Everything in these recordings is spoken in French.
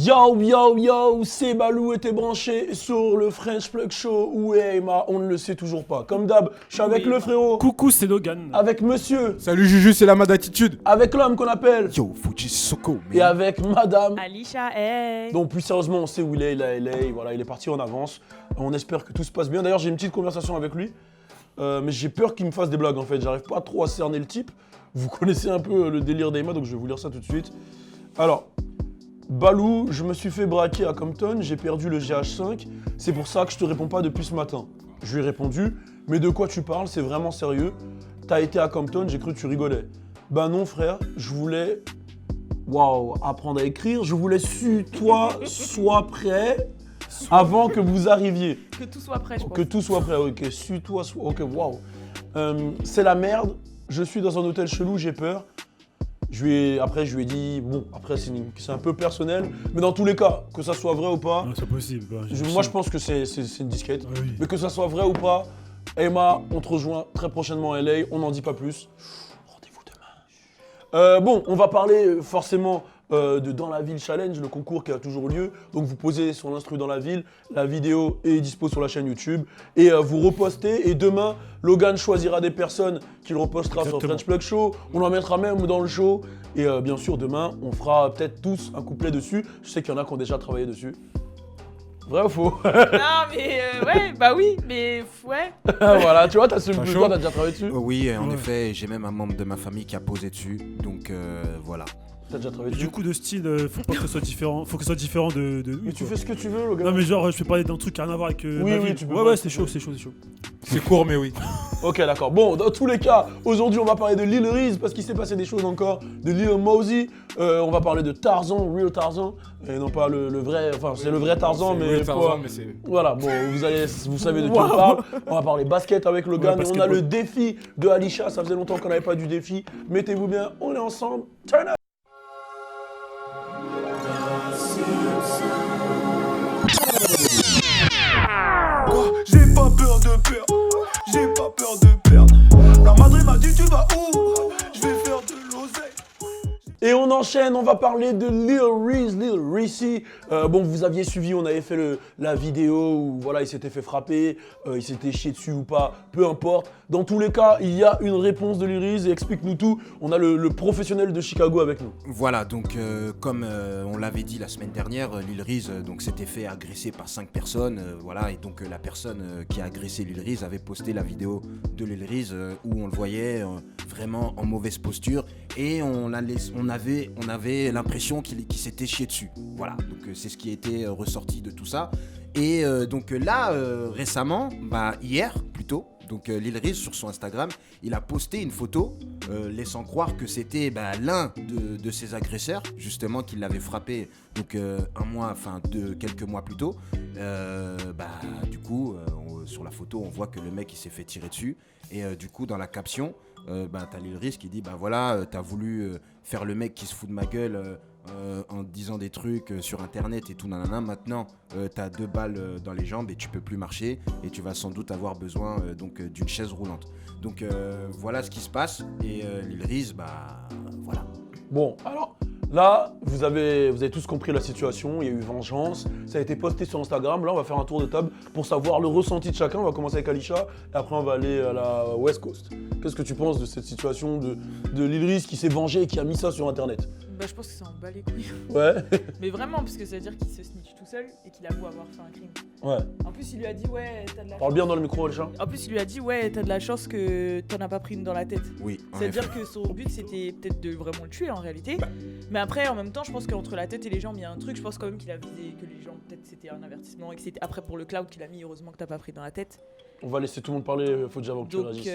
Yo, yo, yo, c'est Balou et t'es branché sur le French Plug Show. Où est Emma? On ne le sait toujours pas. Comme d'hab, je suis avec le frérot. Coucou, c'est Logan. Avec monsieur. Salut Juju, c'est la mad attitude. Avec l'homme qu'on appelle. Yo, Fuji Soko. Et avec madame. Alicia, hey. Donc plus sérieusement, on sait où il est à LA. Voilà, il est parti en avance. On espère que tout se passe bien. D'ailleurs, j'ai une petite conversation avec lui. Mais j'ai peur qu'il me fasse des blagues en fait. J'arrive pas trop à cerner le type. Vous connaissez un peu le délire d'Emma, donc je vais vous lire ça tout de suite. Alors, Balou, je me suis fait braquer à Compton, j'ai perdu le GH5, c'est pour ça que je te réponds pas depuis ce matin. Je lui ai répondu, mais de quoi tu parles, c'est vraiment sérieux. T'as été à Compton, j'ai cru que tu rigolais. Bah non frère, je voulais, apprendre à écrire, je voulais toi, sois prêt avant que vous arriviez. Que tout soit prêt, je pense. Que tout soit prêt, ok, toi, ok, waouh. C'est la merde, je suis dans un hôtel chelou, j'ai peur. Après, je lui ai dit, bon, après c'est un peu personnel, mais dans tous les cas, que ça soit vrai ou pas, Non, c'est possible. Quoi. moi je pense que c'est une disquette, Oui. mais que ça soit vrai ou pas, Emma, on te rejoint très prochainement à LA, on n'en dit pas plus. Rendez-vous demain. Bon, on va parler forcément de Dans la Ville Challenge, le concours qui a toujours lieu. Donc vous posez sur l'instru Dans la Ville, la vidéo est dispo sur la chaîne YouTube et vous repostez. Et demain, Logan choisira des personnes qu'il repostera sur Exactement. French Plug Show. On en mettra même dans le show. Et bien sûr, demain, on fera peut-être tous un couplet dessus. Je sais qu'il y en a qui ont déjà travaillé dessus. Vrai ou faux? Non, mais ouais, bah oui, mais ouais. Voilà, tu vois, t'as chaud. toi, t'as déjà travaillé dessus? Oui, en Ouais. effet, j'ai même un membre de ma famille qui a posé dessus, donc voilà. T'as déjà travaillé Du dessus? coup, de style, faut pas que ce soit différent. Faut que ce soit différent de. Mais tu quoi. fais ce que tu veux, Logan. Non, mais genre, je peux parler d'un truc qui a rien à voir avec. Oui, ma oui, vie. tu peux Ouais, pas. ouais, c'est chaud. C'est court, mais oui. Ok, d'accord. Bon, dans tous les cas, aujourd'hui, on va parler de Lil Reese parce qu'il s'est passé des choses encore, de Lil Mosey. On va parler de Tarzan, Real Tarzan, et non pas le vrai. Enfin, c'est le vrai Tarzan, mais pas. c'est... Voilà. Bon, vous savez de qui on parle. On va parler basket avec Logan. Ouais, Et on a basketball. le défi de Alicia. Ça faisait longtemps qu'on n'avait pas du défi. Mettez-vous bien. On est ensemble. Turn up. J'ai pas peur de perdre, j'ai pas peur de perdre. La madre m'a dit tu vas où? Je vais faire de l'oseille. Et on enchaîne, on va parler de Lil Reese. Bon, vous aviez suivi, on avait fait la vidéo où voilà, il s'était fait frapper, il s'était chié dessus ou pas, peu importe. Dans tous les cas, il y a une réponse de Lil Reese et explique-nous tout. On a le professionnel de Chicago avec nous. Voilà, donc comme on l'avait dit la semaine dernière, Lil Reese donc s'était fait agresser par 5 personnes, voilà, et donc la personne qui a agressé Lil Reese avait posté la vidéo de Lil Reese où on le voyait vraiment en mauvaise posture et on avait l'impression qu'il s'était chié dessus. Voilà, donc c'est ce qui a été ressorti de tout ça. Et donc là, récemment, hier plutôt, donc Lil Reese sur son Instagram, il a posté une photo laissant croire que c'était l'un de ses agresseurs, justement, qui l'avait frappé donc quelques mois plus tôt. Du coup, sur la photo, on voit que le mec il s'est fait tirer dessus. Et du coup, dans la caption, t'as Lil Reese qui dit t'as voulu faire le mec qui se fout de ma gueule en disant des trucs sur internet et tout nanana. Maintenant t'as 2 balles dans les jambes et tu peux plus marcher et tu vas sans doute avoir besoin d'une chaise roulante. Donc voilà ce qui se passe et Lil Reese voilà. Bon, alors là, vous avez tous compris la situation. Il y a eu vengeance. Ça a été posté sur Instagram. Là, on va faire un tour de table pour savoir le ressenti de chacun. On va commencer avec Alicia et après on va aller à la West Coast. Qu'est-ce que tu penses de cette situation de Lil Reese qui s'est vengé et qui a mis ça sur internet? Bah, je pense que ça en bat les couilles. Ouais. Mais vraiment, parce que ça veut dire qu'il se snitch tout seul et qu'il avoue avoir fait un crime. Ouais. En plus, il lui a dit, ouais, t'as de la Parle chance. bien dans le micro, Alicia. En plus, il lui a dit, ouais, t'as de la chance que t'en as pas pris une dans la tête. Oui, en C'est-à-dire effet. que son but, c'était peut-être de vraiment le tuer en réalité. Mais après, en même temps, je pense qu'entre la tête et les jambes, il y a un truc. Je pense quand même qu'il a visé que les jambes, peut-être c'était un avertissement et que c'était après pour le cloud qu'il a mis. Heureusement que t'as pas pris dans la tête. On va laisser tout le monde parler. Faut déjà avant que tu Donc, réagisses.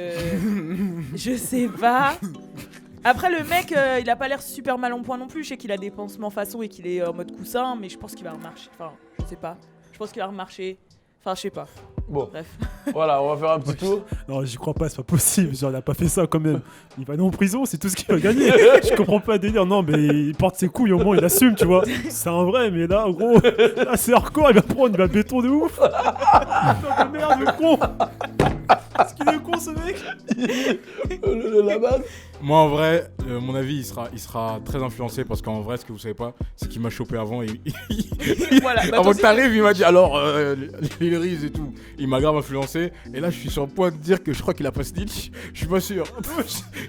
je sais pas. Après, le mec, il a pas l'air super mal en point non plus. Je sais qu'il a des pansements façon et qu'il est en mode coussin, mais je pense qu'il va remarcher. Enfin, je sais pas. Je pense qu'il va remarcher. Enfin, je sais pas. Bon, Bref. voilà, on va faire un petit tour. Non, j'y crois pas, c'est pas possible. Genre, il a pas fait ça quand même. Il va aller en prison, c'est tout ce qu'il va gagner. Je comprends pas le délire. Non, mais il porte ses couilles, au moins il assume, tu vois. C'est un vrai, mais là, gros, là, c'est hardcore, il va béton de ouf. Putain de merde, le con. Parce qu'il est con, ce mec. La base. Moi, en vrai, mon avis, il sera très influencé parce qu'en vrai, ce que vous savez pas, c'est qu'il m'a chopé avant. Voilà, bah, Avant toi que t'arrives, il m'a dit alors, les Reese et tout. Il m'a grave influencé. Et là, je suis sur le point de dire que je crois qu'il a pas snitch. Je suis pas sûr.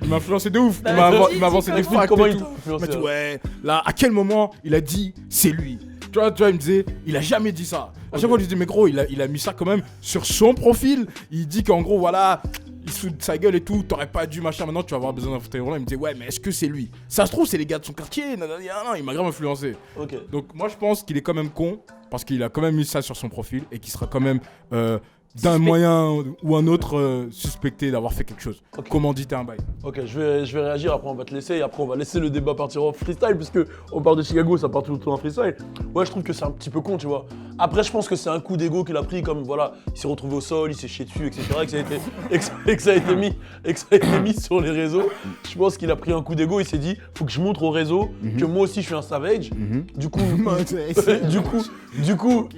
Il m'a influencé de ouf. Bah, Il m'a avancé des Explique facts comment et il tout. t'a Il m'a influencé. dit ouais, là, à quel moment il a dit c'est lui. Tu vois, il me disait, il a jamais dit ça. À chaque fois, je lui dis, mais gros, il a mis ça quand même sur son profil. Il dit qu'en gros, voilà, il se fout de sa gueule et tout. T'aurais pas dû machin. Maintenant, tu vas avoir besoin d'un fauteuil roulant. Il me disait, ouais, mais est-ce que c'est lui? Ça se trouve, c'est les gars de son quartier. Non, il m'a grave influencé. Ok. Donc, moi, je pense qu'il est quand même con parce qu'il a quand même mis ça sur son profil et qu'il sera quand même d'un moyen ou un autre suspecté d'avoir fait quelque chose. Ok. Commandité un bail. Ok, je vais réagir, après on va te laisser, et après on va laisser le débat partir en freestyle, puisque on parle de Chicago, ça part tout le temps en freestyle. Ouais, je trouve que c'est un petit peu con, tu vois. Après, je pense que c'est un coup d'ego qu'il a pris, comme voilà, il s'est retrouvé au sol, il s'est chié dessus, etc., et que ça a été mis sur les réseaux. Je pense qu'il a pris un coup d'ego, il s'est dit, faut que je montre au réseau que moi aussi je suis un savage. Du coup, du coup,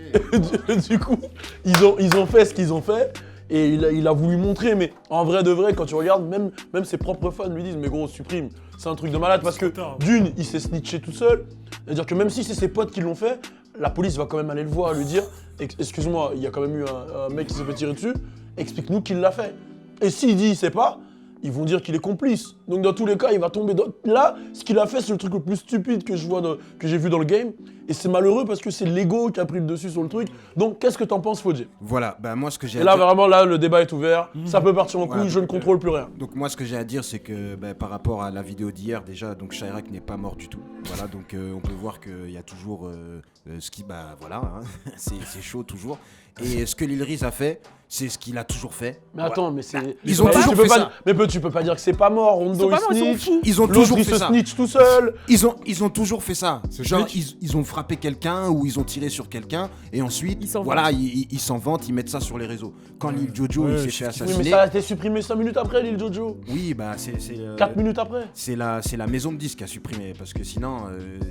ils ont fait ce qu'ils ont fait. Et il a voulu montrer, mais en vrai de vrai, quand tu regardes, même ses propres fans lui disent, mais gros, supprime, c'est un truc de malade, parce que d'une, il s'est snitché tout seul, c'est-à-dire que même si c'est ses potes qui l'ont fait, la police va quand même aller le voir, lui dire, excuse-moi, il y a quand même eu un mec qui s'est fait tirer dessus, explique-nous qui l'a fait. Et s'il dit il sait pas, ils vont dire qu'il est complice. Donc dans tous les cas, il va tomber dans... Là, ce qu'il a fait, c'est le truc le plus stupide que j'ai vu dans le game. Et c'est malheureux parce que c'est l'ego qui a pris le dessus sur le truc. Donc qu'est-ce que t'en penses, Fodji? Voilà, bah moi ce que j'ai Et à là, dire... vraiment, là, le débat est ouvert. Ça peut partir en couille, Voilà, je ne contrôle plus rien. Donc moi ce que j'ai à dire c'est que par rapport à la vidéo d'hier déjà, donc Chirac n'est pas mort du tout. Voilà, donc on peut voir qu'il y a toujours ce qui... Bah voilà, hein, c'est chaud toujours. Et ce que Lil Reese a fait, c'est ce qu'il a toujours fait. Mais attends, mais c'est... Ils ont toujours fait ça. Mais tu peux pas dire que c'est pas mort, Rondo Ils sont pas il morts, ils sont snitch. fous. Ils ont L'autre, toujours il fait se ça. snitch tout seul. Ils ont toujours fait ça. Genre, ils ont frappé quelqu'un ou ils ont tiré sur quelqu'un et ensuite, Ils s'en voilà, ils s'en vantent, ils mettent ça sur les réseaux. Quand Lil Jojo il s'est fait Oui, assassiner, mais ça a été supprimé 5 minutes après, Lil Jojo. oui, bah c'est 4 minutes après. c'est la maison de disques qui a supprimé parce que sinon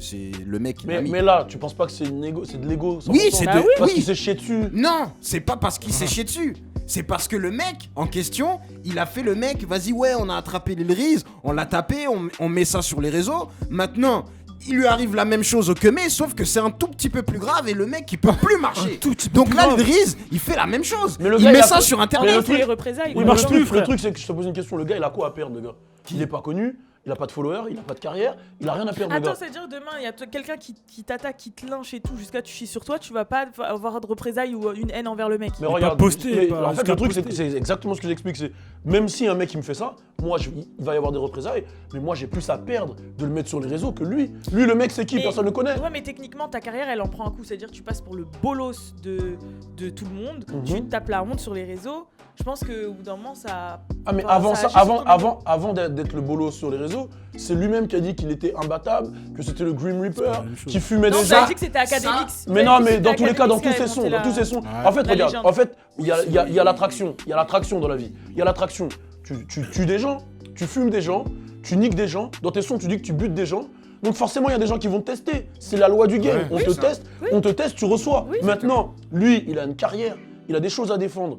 c'est le mec qui l'a mis. Mais là, tu penses pas que c'est de l'ego 100%? Oui, c'est Bah de oui. Parce oui. qu'il s'est chié dessus. Non, c'est pas parce qu'il s'est chié dessus. C'est parce que le mec en question, il a fait le mec, vas-y, ouais, on a attrapé Lil Reese, on l'a tapé, on met ça sur les réseaux. Maintenant, il lui arrive la même chose au Kemé, sauf que c'est un tout petit peu plus grave et le mec, il peut plus marcher. Donc là, Lil Reese, il fait la même chose. Mais le Il gars, met il a ça pas- sur Mais Internet. le C'est les représailles. Oui, quoi. mais marche le plus, truc, frère. le truc, c'est que je te pose une question. Le gars, il a quoi à perdre, le gars? Il est pas connu, il a pas de followers, il a pas de carrière, il a rien à perdre, le Attends, gars. c'est-à-dire demain, il y a quelqu'un qui t'attaque, qui te lynche et tout, jusqu'à tu chies sur toi, tu vas pas avoir de représailles ou une haine envers le mec. Mais pas regarde, posté, mais pas en fait, jusqu'à le truc, poster. c'est exactement ce que j'explique. C'est même si un mec il me fait ça, moi, il va y avoir des représailles, mais moi, j'ai plus à perdre de le mettre sur les réseaux que lui. Lui, le mec, c'est qui? Mais- Personne ne le connaît. Ouais, mais techniquement, ta carrière, elle en prend un coup. C'est-à-dire que tu passes pour le bolos de tout le monde, Mhm. tu te tapes la honte sur les réseaux. Je pense qu'au bout d'un moment, ça. Ah mais Enfin, avant ça ça, agit sur ton ego. avant d'être le bolos sur les réseaux, c'est lui-même qui a dit qu'il était imbattable, que c'était le Grim Reaper, la même chose. qui fumait Non, déjà. j'avais dit que c'était académique. Mais non, mais dans tous les cas, dans tous ces sons, dans tous ces sons. En fait, La regarde, légende. en fait, il y a l'attraction, il y a l'attraction dans la vie. Il y a l'attraction. Tu tues des gens, tu fumes des gens, tu niques des gens. Dans tes sons, tu dis que tu butes des gens. Donc forcément, il y a des gens qui vont te tester. C'est la loi du game. Ouais, on oui, te ça. teste, Oui. on te teste, tu reçois. Oui. Maintenant, lui, il a une carrière, il a des choses à défendre.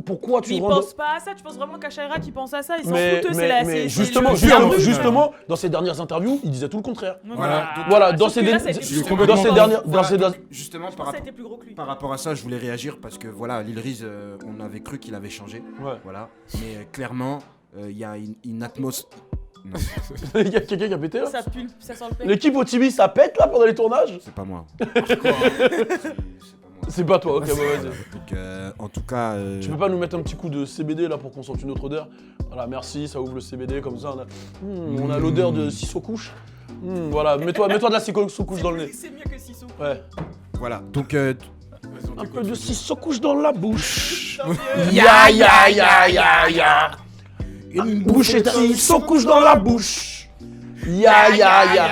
Pourquoi tu Mais il rends pense pas à ça, tu penses vraiment qu'à Chirac qui pense à ça, il s'en fout, c'est la. c'est justement, le- justement, c'est le- justement, dans ses dernières interviews, il disait tout le contraire. Voilà. Voilà, dans Sauf ses que là, dé- ça a été dans plus ses gros. complètement dernières, Voilà, dans donc, justement, Je pense que ça a été plus gros que lui. par rapport à ça, je voulais réagir parce que voilà, Lil Reese, on avait cru qu'il avait changé. Ouais. Voilà. Mais clairement, il y a une atmosphère. Non, Il y a quelqu'un qui a pété là. Ça pue, ça sent le pec. L'équipe au TV, ça pète là pendant les tournages? c'est pas moi. C'est pas moi. C'est pas toi, ok, bah vas-y. Donc, en tout cas, Tu peux pas nous mettre un petit coup de CBD là pour qu'on sente une autre odeur? Voilà, merci, ça ouvre le CBD comme ça. On a l'odeur de ciseaux couche. Voilà, mets-toi de la ciseaux couche dans le nez. C'est mieux que Sissou. Ouais. voilà. Donc, Un peu de ciseaux couche dans la bouche. ya ya ya ya ya. Une bouchée de ciseaux couche dans la bouche. Ya ya ya.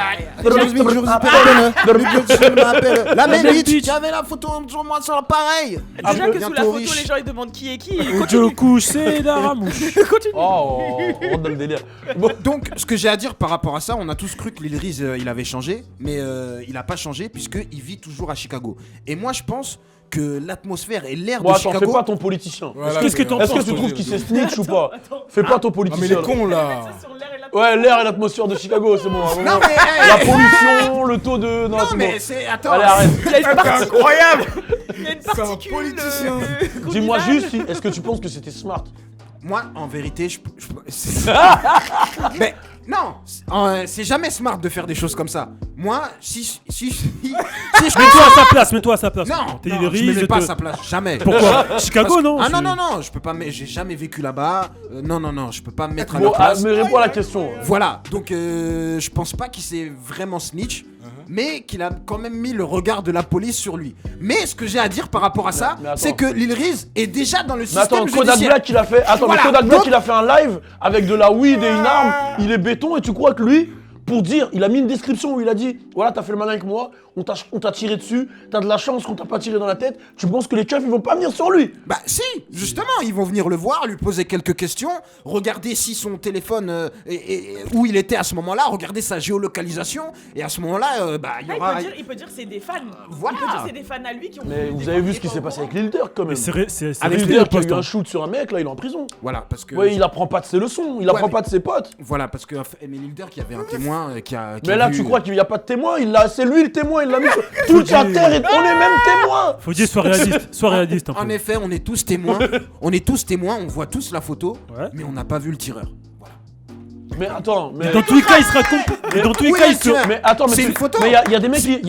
La même bitch qui avait la photo sur moi sur l'appareil. Déjà que sous la bientôt photo, riche. les gens ils demandent qui est qui. Joe couche, c'est Daramouche. Continue. Oh, on rentre dans le délire. Bon, Donc, ce que j'ai à dire par rapport à ça, on a tous cru que Lil Reese il avait changé, mais il a pas changé puisqu'il vit toujours à Chicago. Et moi, je pense que l'atmosphère et l'air Bon, de attends, fais Chicago. pas ton politicien. Voilà, Qu'est-ce que t'en Est-ce que penses, tu toi trouves qu'il s'est snitch ou pas? Fais pas ton Non, mais politicien. les cons là. Sur l'air et la Ouais, l'air et l'atmosphère de Chicago, c'est bon. à un moment. Non mais La pollution, le taux de. Non, non c'est mais bon. c'est attends. Allez, arrête. Il y a une partie- Incroyable. il y a une C'est un particule. politicien. Dis-moi qu'on y va. juste, est-ce que tu penses que c'était smart? Moi, en vérité, mais non, c'est jamais smart de faire des choses comme ça. Moi, si je Mets-toi à sa place. non, T'es non, Lil je me Riz, mets pas à sa place, jamais. Pourquoi Chicago, non Ah non, je peux pas, j'ai jamais vécu là-bas. Non, je peux pas me mettre à Bon, leur place. mais réponds à la question. Voilà, donc je pense pas qu'il s'est vraiment snitch, mais qu'il a quand même mis le regard de la police sur lui. Mais ce que j'ai à dire par rapport à ça, mais attends. c'est que Lil Riz est déjà dans le Mais système attends, Kodak judiciaire. Black il a fait. Attends, Voilà, mais Kodak Black donc- il a fait un live avec de la weed et une arme. Il est béton et tu crois que lui, pour dire, il a mis une description où il a dit voilà, t'as fait le malin avec moi, on t'a tiré dessus, t'as de la chance qu'on t'a pas tiré dans la tête. Tu penses que les keufs ils vont pas venir sur lui? Bah si, justement, ils vont venir le voir, lui poser quelques questions, regarder si son téléphone où il était à ce moment-là, regarder sa géolocalisation, et à ce moment-là, bah il y Ah, aura. il peut dire c'est des fans. Voilà. Il peut dire c'est des fans à lui qui ont. Mais vous avez vu ce qui s'est passé avec Lil Durk quand même. Mais c'est Avec resté Lil le Durk qui a poste. eu un shoot sur un mec, là il est en prison. Voilà, parce que. Ouais, il apprend pas de ses leçons, il apprend mais- pas de ses potes. Voilà, parce que mais Lil Durk, il y avait un témoin qui a. Mais là, vu- tu crois qu'il y a pas de témoin? C'est lui le témoin, il l'a mis sur toute la terre et on est même témoins. Faut dire, sois réaliste un peu. En effet, on est tous témoins. On voit tous la photo, Ouais. mais on n'a pas vu le tireur. Mais attends, mais. Dans tous les cas, il sera complet. Dans tous les Où cas, est il le tireur Mais attends, mais C'est une photo. Mais il y a des mecs qui.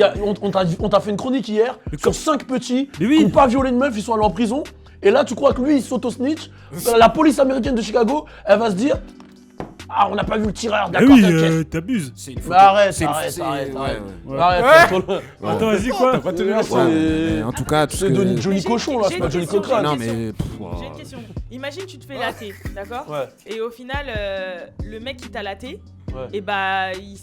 On t'a fait une chronique hier sur 5 petits Mais oui. qui n'ont pas violé une meuf, ils sont allés en prison. Et là, tu crois que lui, il s'auto-snitch? La police américaine de Chicago, elle va se dire ah, on n'a pas vu le tireur, Ah d'accord, oui, t'inquiète. t'abuses. C'est une photo. Mais arrête, C'est une- arrête, c'est- arrête, ouais, arrête. ouais. Arrête, contrôle. Attends, vas-y, quoi Là, Ouais, mais en tout cas, tout ce c'est que- Johnny J'ai- Cochon là, j'ai c'est pas une Johnny question, Cochrane. Non j'ai une mais. J'ai une question. Imagine tu te fais latter, d'accord? Ouais. Et au final, le mec qui t'a latté, Ouais. et bah il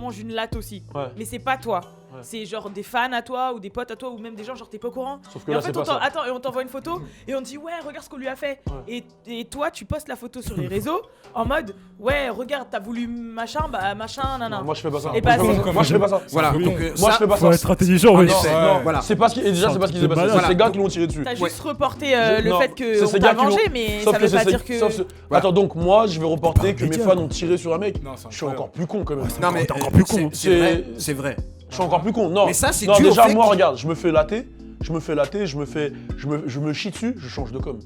mange une latte aussi. Ouais. Mais c'est pas toi. Ouais. C'est genre des fans à toi ou des potes à toi ou même des gens genre t'es pas au courant. Sauf que Et là, en fait, c'est pas ça. attends, et on t'envoie une photo et on te dit ouais, regarde ce qu'on lui a fait. Et toi, tu postes la photo sur les réseaux en mode ouais, regarde, t'as voulu machin, bah machin, nanana. Moi, je fais pas ça. Et bah, Moi, je fais pas ça. Voilà, Faut donc bien. Moi, je fais pas Faut ça. être intelligent, ouais. Non, effet. non, Voilà. c'est pas ce qui. Et déjà, c'est pas ce qui s'est passé. Voilà. C'est ces gars qui l'ont tiré dessus. T'as Ouais. juste reporté le Non, fait c'est que ces on gars t'a qui l'ont- vengé, mais Sauf ça que veut pas c'est- dire que. sauf ce- Voilà. Attends, donc moi, je vais reporter que mes média. fans ont tiré sur un mec. Non, c'est Je suis incroyable. encore plus con quand même. Non mais T'es encore plus con. c'est C'est- vrai, c'est vrai. Je suis encore plus con. Non, Mais ça, c'est non, dû au déjà, fait moi, qu'il- regarde, je me fais latter, je me chie dessus, je change de com.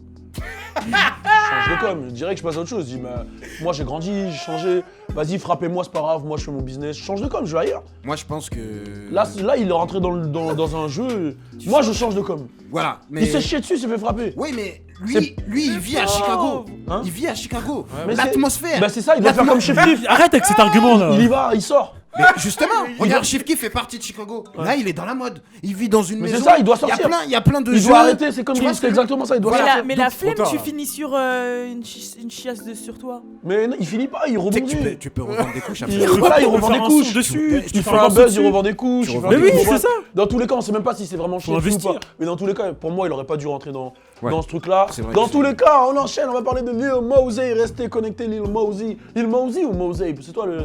Je change de com, je dirais que je passe à autre chose. Je dis, bah, moi j'ai grandi, j'ai changé, vas-y, frappez-moi, c'est pas grave, moi je fais mon business, je change de com, je vais ailleurs. Moi je pense que. Là, il est rentré dans un jeu, moi je change de com. Voilà. Mais. Il s'est chié dessus, il s'est fait frapper. Oui, mais C'est- lui, il vit à Chicago. Hein Il vit à Chicago. Mais c'est- L'atmosphère. Bah c'est ça, il doit faire comme Chef Kiff. Arrête avec cet argument là. Il y va, il sort. Mais justement, regarde, Chief Keef fait partie de Chicago. Là, il est dans la mode. Il vit dans une Mais maison. c'est ça, il doit sortir. Il y a plein de Il jeux. doit arrêter, c'est comme Tu vois il ce c'est que je- exactement ça, il doit Mais sortir. la, mais la Donc, flemme, trop tard. tu finis sur une chiasse sur toi. Mais non, il finit pas, il Tu sais rebondit. que tu peux revendre des couches après. Voilà, il On peut revend faire des un couches. son dessus. Il fait un buzz, il revend des couches. Tu il fait revends un Mais truc oui, pour c'est moi. ça. Dans tous les cas, on sait même pas si c'est vraiment chiant ou investir. pas. Mais dans tous les cas, pour moi, il aurait pas dû rentrer dans Ouais. ce truc-là. C'est vrai Dans que tous c'est- les cas, on enchaîne, on va parler de Lil Mosey. Restez connectés, Lil Mosey. Lil Mosey ou Mosey? C'est toi le.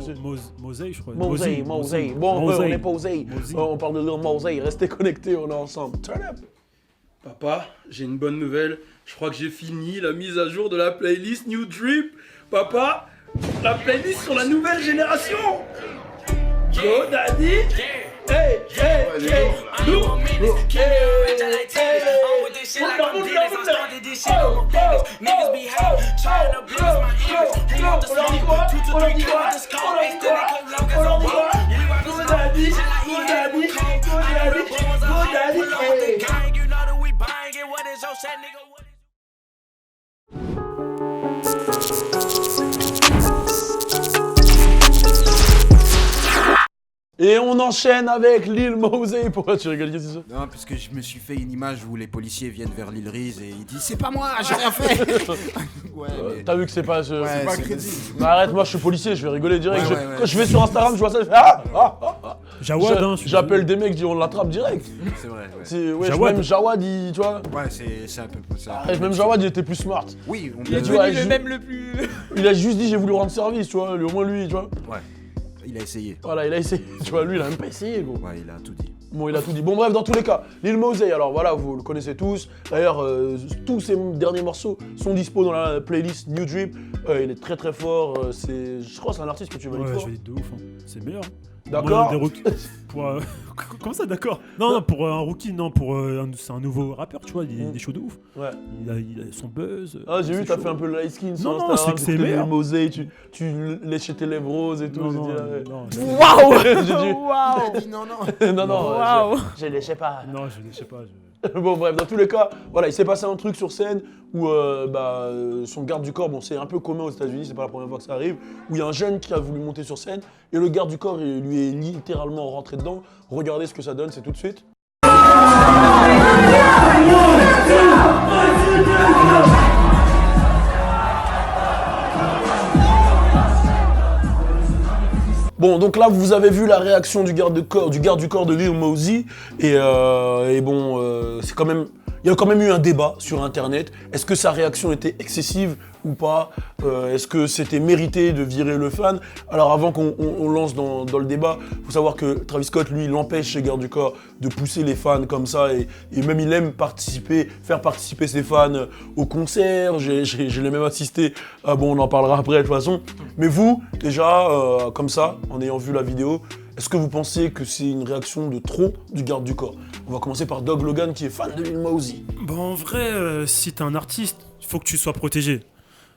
Mosey, je crois. Mosey. Bon, on est posé. On parle de Lil Mosey. Restez connectés, on est ensemble. Turn up. Papa, j'ai une bonne nouvelle. Je crois que j'ai fini la mise à jour de la playlist New Drip. Papa, la playlist sur la nouvelle génération. Yo, daddy. Hey, hey, hey. Nous. Et on enchaîne avec Lil Mosey. Pourquoi tu rigoles? Qu'est-ce que c'est ça? Non, parce que je me suis fait une image où les policiers viennent vers Lil Riz et il dit c'est pas moi, j'ai rien fait. Ouais, mais. T'as vu que c'est pas. Ouais, C'est pas c'est- crédible. Mais arrête, moi je suis policier, je vais rigoler direct. Ouais, ouais, ouais. Quand je vais sur Instagram, je vois ça, je fais ah. Jawad, hein. J'appelle des mecs, je dis on l'attrape direct. C'est vrai, Ouais, Jawad. même Jawad, il, tu vois. ouais. Ouais, c'est un peu ça. Arrête, même Jawad, il était plus smart. Oui, on Il est peut Tu vois, devenu le je- même le plus. Il a juste dit j'ai voulu rendre service, tu vois. Au moins lui, tu vois. Ouais. Il a essayé. Voilà, il a essayé. Tu vois, lui, il a même pas essayé, gros. Ouais, il a tout dit. Bon, il a tout dit. Bon, bref, dans tous les cas, Lil Mosey, alors voilà, vous le connaissez tous. D'ailleurs, tous ses derniers morceaux sont dispo dans la playlist New Drip. Il est très très fort. Je crois que c'est un artiste que tu valides Ouais, fort. je valide de ouf. Hein. C'est le meilleur. D'accord. Moi, des rookies- pour, comment ça, d'accord? Non, pour un rookie, non, c'est un nouveau rappeur, tu vois, il est chaud de ouf. Ouais. Il a son buzz. Ah, j'ai vu, c'est t'as chaud. fait un peu le light skin sur Non, non, Instagram. c'est que c'est t'écoutais meilleur. Lil Mosey, tu léchais tes lèvres roses et tout. Non, j'ai non, dit, ah ouais. non, Waouh. J'ai dit- Waouh. Non, non, Waouh. je léchais pas. non, je sais pas. Bon bref, dans tous les cas, voilà, il s'est passé un truc sur scène où son garde du corps, bon c'est un peu commun aux États-Unis, c'est pas la première fois que ça arrive, où il y a un jeune qui a voulu monter sur scène et le garde du corps il lui est littéralement rentré dedans. Regardez ce que ça donne, c'est tout de suite. Bon, donc là, vous avez vu la réaction du garde du corps de Lil Mosey. Et bon, c'est quand même... Il y a quand même eu un débat sur Internet. Est-ce que sa réaction était excessive ou pas? Est-ce que c'était mérité de virer le fan? Alors avant qu'on lance dans le débat, il faut savoir que Travis Scott, lui, il empêche chez Garde du Corps de pousser les fans comme ça. Et même il aime faire participer ses fans au concert. Je l'ai même assisté. Ah bon, on en parlera après de toute façon. Mais vous, déjà, comme ça, en ayant vu la vidéo, est-ce que vous pensez que c'est une réaction de trop du garde du corps? On va commencer par Doug Logan qui est fan de Lil Mosey. Bon, en vrai, si t'es un artiste, il faut que tu sois protégé.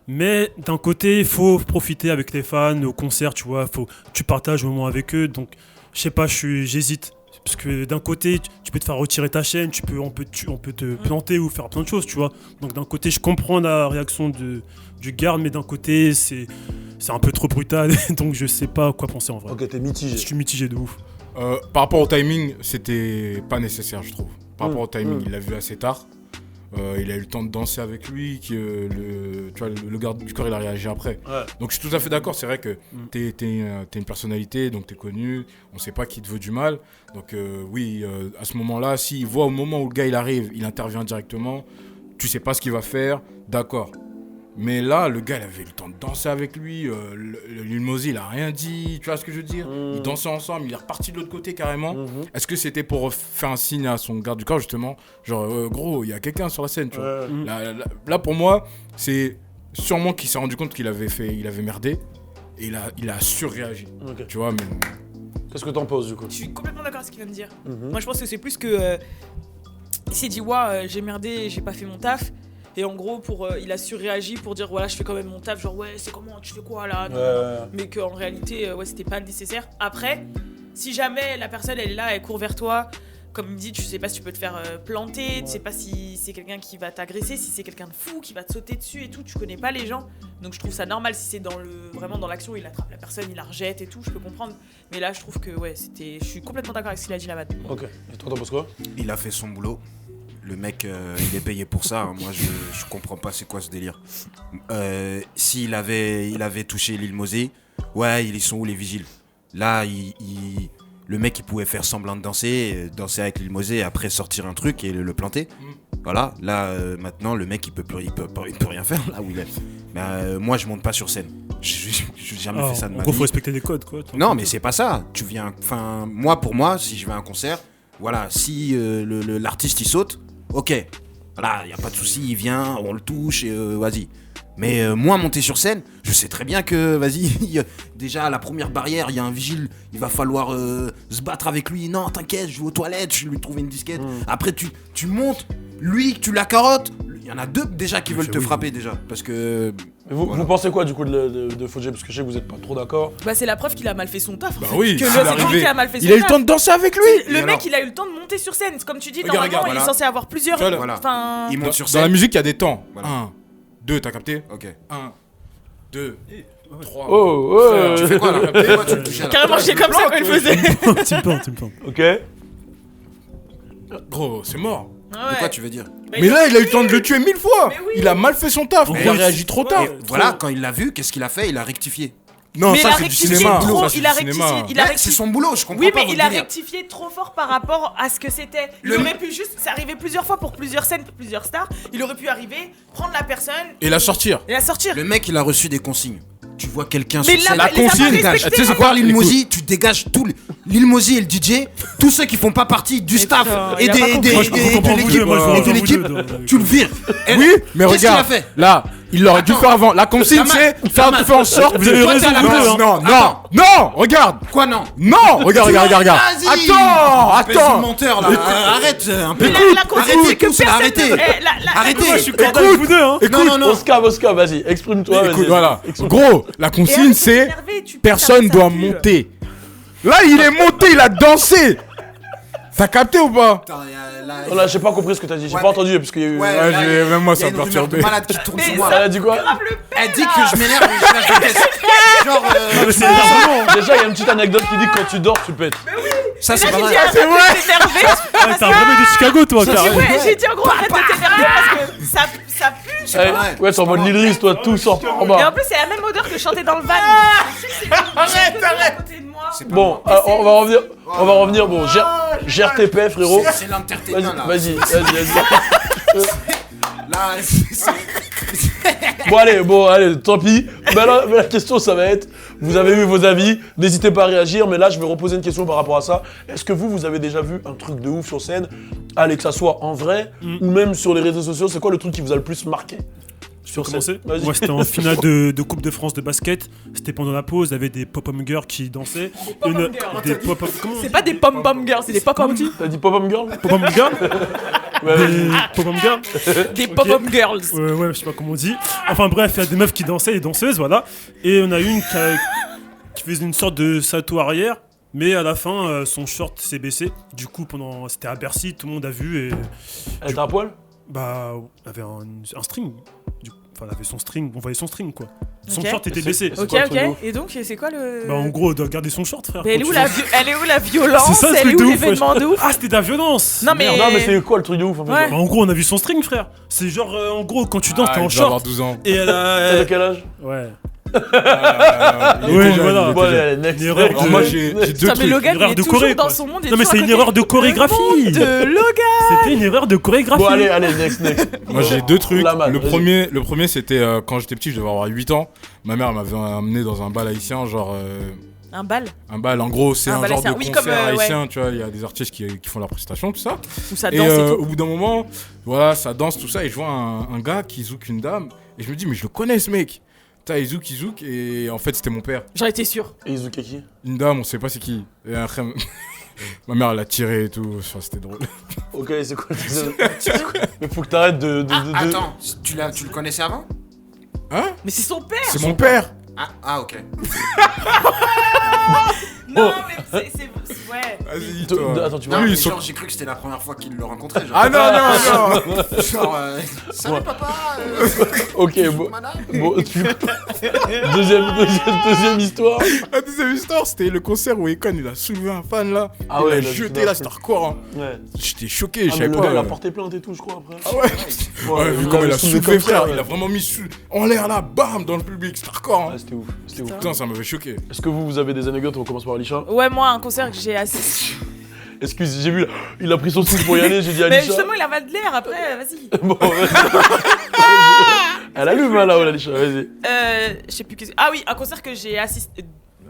Mais d'un côté, il faut profiter avec les fans au concert, tu vois, tu partages au moment avec eux. Donc, je sais pas, j'hésite. Parce que d'un côté, tu peux te faire retirer ta chaîne, on peut te planter ou faire plein de choses, tu vois. Donc d'un côté, je comprends la réaction du garde, mais d'un côté, c'est un peu trop brutal, donc je sais pas quoi penser en vrai. Ok, t'es mitigé. Je suis mitigé de ouf. Par rapport au timing, c'était pas nécessaire, je trouve. Par rapport au timing, il l'a vu assez tard. Il a eu le temps de danser avec lui, le garde du corps il a réagi après. Ouais. Donc je suis tout à fait d'accord, c'est vrai que t'es une personnalité, donc t'es connu, on sait pas qui te veut du mal. Donc oui, à ce moment-là, s'il voit au moment où le gars il arrive, il intervient directement, tu sais pas ce qu'il va faire, d'accord. Mais là, le gars il avait eu le temps de danser avec lui, Lil Mosey il a rien dit, tu vois ce que je veux dire? Ils dansaient ensemble, il est reparti de l'autre côté carrément. Est-ce que c'était pour faire un signe à son garde du corps justement? Genre gros, il y a quelqu'un sur la scène, tu vois. Là pour moi, c'est sûrement qu'il s'est rendu compte qu'il avait merdé et il a surréagi. Ok. Tu vois, mais Qu'est-ce que t'en penses du coup? Je suis complètement d'accord avec ce qu'il vient de dire. Moi, je pense que c'est plus que. Il s'est dit, ouais, j'ai merdé, j'ai pas fait mon taf. Et en gros, il a surréagi pour dire, voilà, je fais quand même mon taf. Genre, ouais, c'est comment, tu fais quoi là? Non. Mais qu'en réalité, ouais, c'était pas nécessaire. Après, si jamais la personne, elle est là, elle court vers toi, comme il me dit, tu sais pas si tu peux te faire planter, tu sais pas si c'est quelqu'un qui va t'agresser, si c'est quelqu'un de fou qui va te sauter dessus et tout, tu connais pas les gens. Donc je trouve ça normal si c'est vraiment dans l'action, il attrape la personne, il la rejette et tout, je peux comprendre. Mais là, je trouve que ouais, je suis complètement d'accord avec ce qu'il a dit là-bas. Ok. Et toi, t'en penses quoi? Il a fait son boulot. Le mec, il est payé pour ça. Hein. Moi, je comprends pas c'est quoi ce délire. S'il avait touché Lil Mosey, ouais, ils sont où les vigiles? Là, le mec, il pouvait faire semblant de danser avec Lil Mosey, après sortir un truc et le planter. Voilà. Là, maintenant, le mec, il peut rien faire là où il est. Moi, je monte pas sur scène. J'ai jamais fait ça de ma Il faut vie. respecter les codes, quoi. Non, mais c'est pas ça. Pour moi, si je vais à un concert, voilà, si l'artiste il saute, ok, voilà, y a pas de souci, il vient, on le touche, et vas-y. Mais moi, monter sur scène, je sais très bien que, vas-y, déjà à la première barrière, il y a un vigile, il va falloir se battre avec lui. Non, t'inquiète, je vais aux toilettes, je vais lui trouver une disquette. Après, tu montes, lui, tu la carottes. Il y en a deux déjà qui veulent te frapper déjà, parce que. Et vous pensez quoi du coup de Fodjé? Parce que je sais que vous êtes pas trop d'accord. Bah, c'est la preuve qu'il a mal fait son taf. Bah en fait. oui, que s'il le est sécurité arrivé, a mal fait son il a eu le taf. temps de danser avec lui. Le Et mec, alors il a eu le temps de monter sur scène. Comme tu dis, Regarde, normalement, il voilà. est censé avoir plusieurs. Voilà. Enfin, Il monte sur Dans la scène. musique, il y a des temps. Voilà. 1, 2, t'as capté? Ok. 1, 2, 3. Oh, Frère, tu fais quoi là? Pourquoi tu me touches à la- carrément, j'étais comme ça quand il faisait. Tu me plantes. Ok. Gros, c'est mort. De quoi tu veux dire? Mais là, il a eu le temps de le tuer 1000 fois. Mais oui. Il a mal fait son taf. Mais Il a oui. réagi trop tard. Et voilà, quand il l'a vu, qu'est-ce qu'il a fait? Il a rectifié. Non, Mais ça il a c'est du rectifié cinéma. trop, Ça, c'est il du a cinéma. rectifié, il a Ouais, rectifié. c'est son boulot, je comprends Oui, pas mais votre il a délire. rectifié trop fort par rapport à ce que c'était. Il aurait pu juste, c'est arrivé plusieurs fois pour plusieurs scènes, pour plusieurs stars. Il aurait pu arriver, prendre la personne Et la sortir. et la sortir. Le mec, il a reçu des consignes. Tu vois quelqu'un Mais sur scène, la consigne, dégage. tu sais c'est À part quoi Lil Mosey, tu dégages tout Lil Mosey et le DJ, tous ceux qui font pas partie du staff putain, et il a pas compris. Moi, je comprends vous deux, moi, je et comprends de vous l'équipe, deux. tu le vires. Et Oui, mais qu'est-ce qu'il a regarde, fait là, il l'aurait dû Attends. faire avant. La consigne, c'est faire en sorte. Vous avez Toi, raison, t'es à la vous deux. place. hein. Non, regarde. Quoi non? Non, regarde. Vas-y. Attends. Menteur là, arrête un peu. Mais la consigne, Arrêtez c'est que tous, personne. arrêtez. Arrêtez. Moi, je suis cordial avec vous deux. Hein. Non. Oscar, vas-y, exprime-toi. Écoute, vas-y. voilà. Exprime. Gros, la consigne, c'est personne doit monter. Là, il est monté, il a dansé. T'as capté ou pas? Oh là, j'ai pas compris ce que t'as dit, j'ai Ouais, pas entendu parce qu'il y a eu. Ouais, Ouais, là, même moi, il y a ça une m'a rumeur de perturbé. malade qui tourne sur Mais moi. Elle a dit quoi? Elle dit que je m'énerve et je lâche des caisses. Genre, Mais c'est énervant. Déjà, il y a une petite anecdote qui dit que quand tu dors, tu pètes. ça c'est pas J'ai vrai. dit arrête de t'énerver. Ah, T'es un vrai mec de Chicago, toi, carrément. Ouais, j'ai dit en gros arrête de t'énerver parce que ça pue. C'est pas vrai. Ouais, t'es en mode Lil Riz, toi, tout sort par en Et bas. en plus, c'est la même odeur que chanter dans le van. Arrête. C'est Bon, on va revenir. Bon, gère tes paix, frérot. C'est l'entertainment là. Vas-y. Là, Bon, allez, tant pis. Mais la question, ça va être, vous avez eu vos avis, n'hésitez pas à réagir, mais là, je vais reposer une question par rapport à ça. Est-ce que vous avez déjà vu un truc de ouf sur scène, allez, que ça soit en vrai, ou même sur les réseaux sociaux, c'est quoi le truc qui vous a le plus marqué Je peux commencer. Vas-y. Moi, c'était en finale de Coupe de France de basket. C'était pendant la pause, il y avait des pop-up girls qui dansaient. pop-up girls. Des pop-up. Comment on C'est dit pas des pom-pom girls, c'est des pop-pom T'as dit pop-up girl Pop-up girls Ouais, vas-y. Des pop-up girls Des pop-up girls. Ouais, je sais pas comment on dit. Enfin bref, il y a des meufs qui dansaient, des danseuses, voilà. Et on a une qui faisait une sorte de salto arrière. Mais à la fin, son short s'est baissé. Du coup, c'était à Bercy, tout le monde a vu et Elle était à poil bah, elle avait un string. Enfin, elle avait son string, on voyait son string quoi. Son Ok. short était C'est- baissé. c'est Ok, quoi le truc de ok. ouf Et donc, c'est quoi le. Bah, en gros, elle doit garder son short, frère. Mais elle est quand où tu la, vois. elle est où la violence? C'est ça, le Elle est truc de où ouf, l'événement de ouf? Ah, c'était de la violence. Non, mais- Merde. Non, mais c'est quoi le truc de ouf en fait Ouais. Bah, en gros, on a vu son string, frère. C'est genre, en gros, quand tu danses, t'es en Il doit avoir short. 12 ans. Et elle T'avais a. quel âge Ouais. Il Oui, était jeune, voilà. il était Bon, jeune. allez, next. Une erreur next. de- Moi, j'ai deux Putain, mais trucs. Logan, Une erreur il est de toujours choré, dans quoi. son monde. il est Non, mais toujours c'est à une côté. erreur de chorégraphie. Le monde de Logan. C'était une erreur de chorégraphie. Bon, allez, next. Moi j'ai deux trucs. La malle, Le vas-y. premier c'était quand j'étais petit, je devais avoir 8 ans. Ma mère m'avait amené dans un bal haïtien, genre Un bal un bal en gros c'est Un un bal genre de haïtien. Oui, concert comme, ouais. haïtien, tu vois, il y a des artistes qui font leurs prestations, tout ça. où ça Et danse et tout. au bout d'un moment, voilà, ça danse, tout ça, et je vois un gars qui zouk une dame, et je me dis mais je le connais ce mec. Putain, il zouk, et en fait c'était mon père. J'en étais sûr. Et Izuka qui Une dame, on sait pas c'est qui. Et après, ma mère elle a tiré et tout, enfin, c'était drôle. Ok, c'est quoi le deuxième Mais faut que t'arrêtes de. Attends, tu le connaissais avant? Hein? Mais c'est son père. C'est mon père. Ah, ok. Non, mais c'est. Ouais. Vas-y, Toi, toi. attends, tu Non, vois. Lui, mais ils sont- genre, j'ai cru que c'était la première fois qu'il le rencontrait. Genre, Ah non. genre salut papa. Ok, bon. Madame. Bon, deuxième histoire. La deuxième histoire, c'était le concert où Akon il a soulevé un fan là. Ah il ouais, l'a il a jeté jeté là, un c'était truc. hardcore. Hein. Ouais. J'étais choqué, Ah, je mais savais le pas. gars, il a porté plainte et tout, je crois, après. Ah ouais. Ouais, vu comme il a soulevé, comme ça, frère, ouais. il a vraiment mis en l'air là, bam, dans le public, c'était hardcore. Hein. Ah, c'était ouf. C'était ouf. Putain, ça m'avait choqué. Est-ce que vous avez des anecdotes? On commence par Alisha. Ouais, moi, un concert que j'ai assisté. Excuse, j'ai vu, là, il a pris son truc pour y aller, j'ai dit Mais Alisha. justement, il avale de l'air après, vas-y. Bon, vas-y. Elle allume hein, là-haut, Alisha, vas-y. Je sais plus que. Ah oui, un concert que j'ai assisté.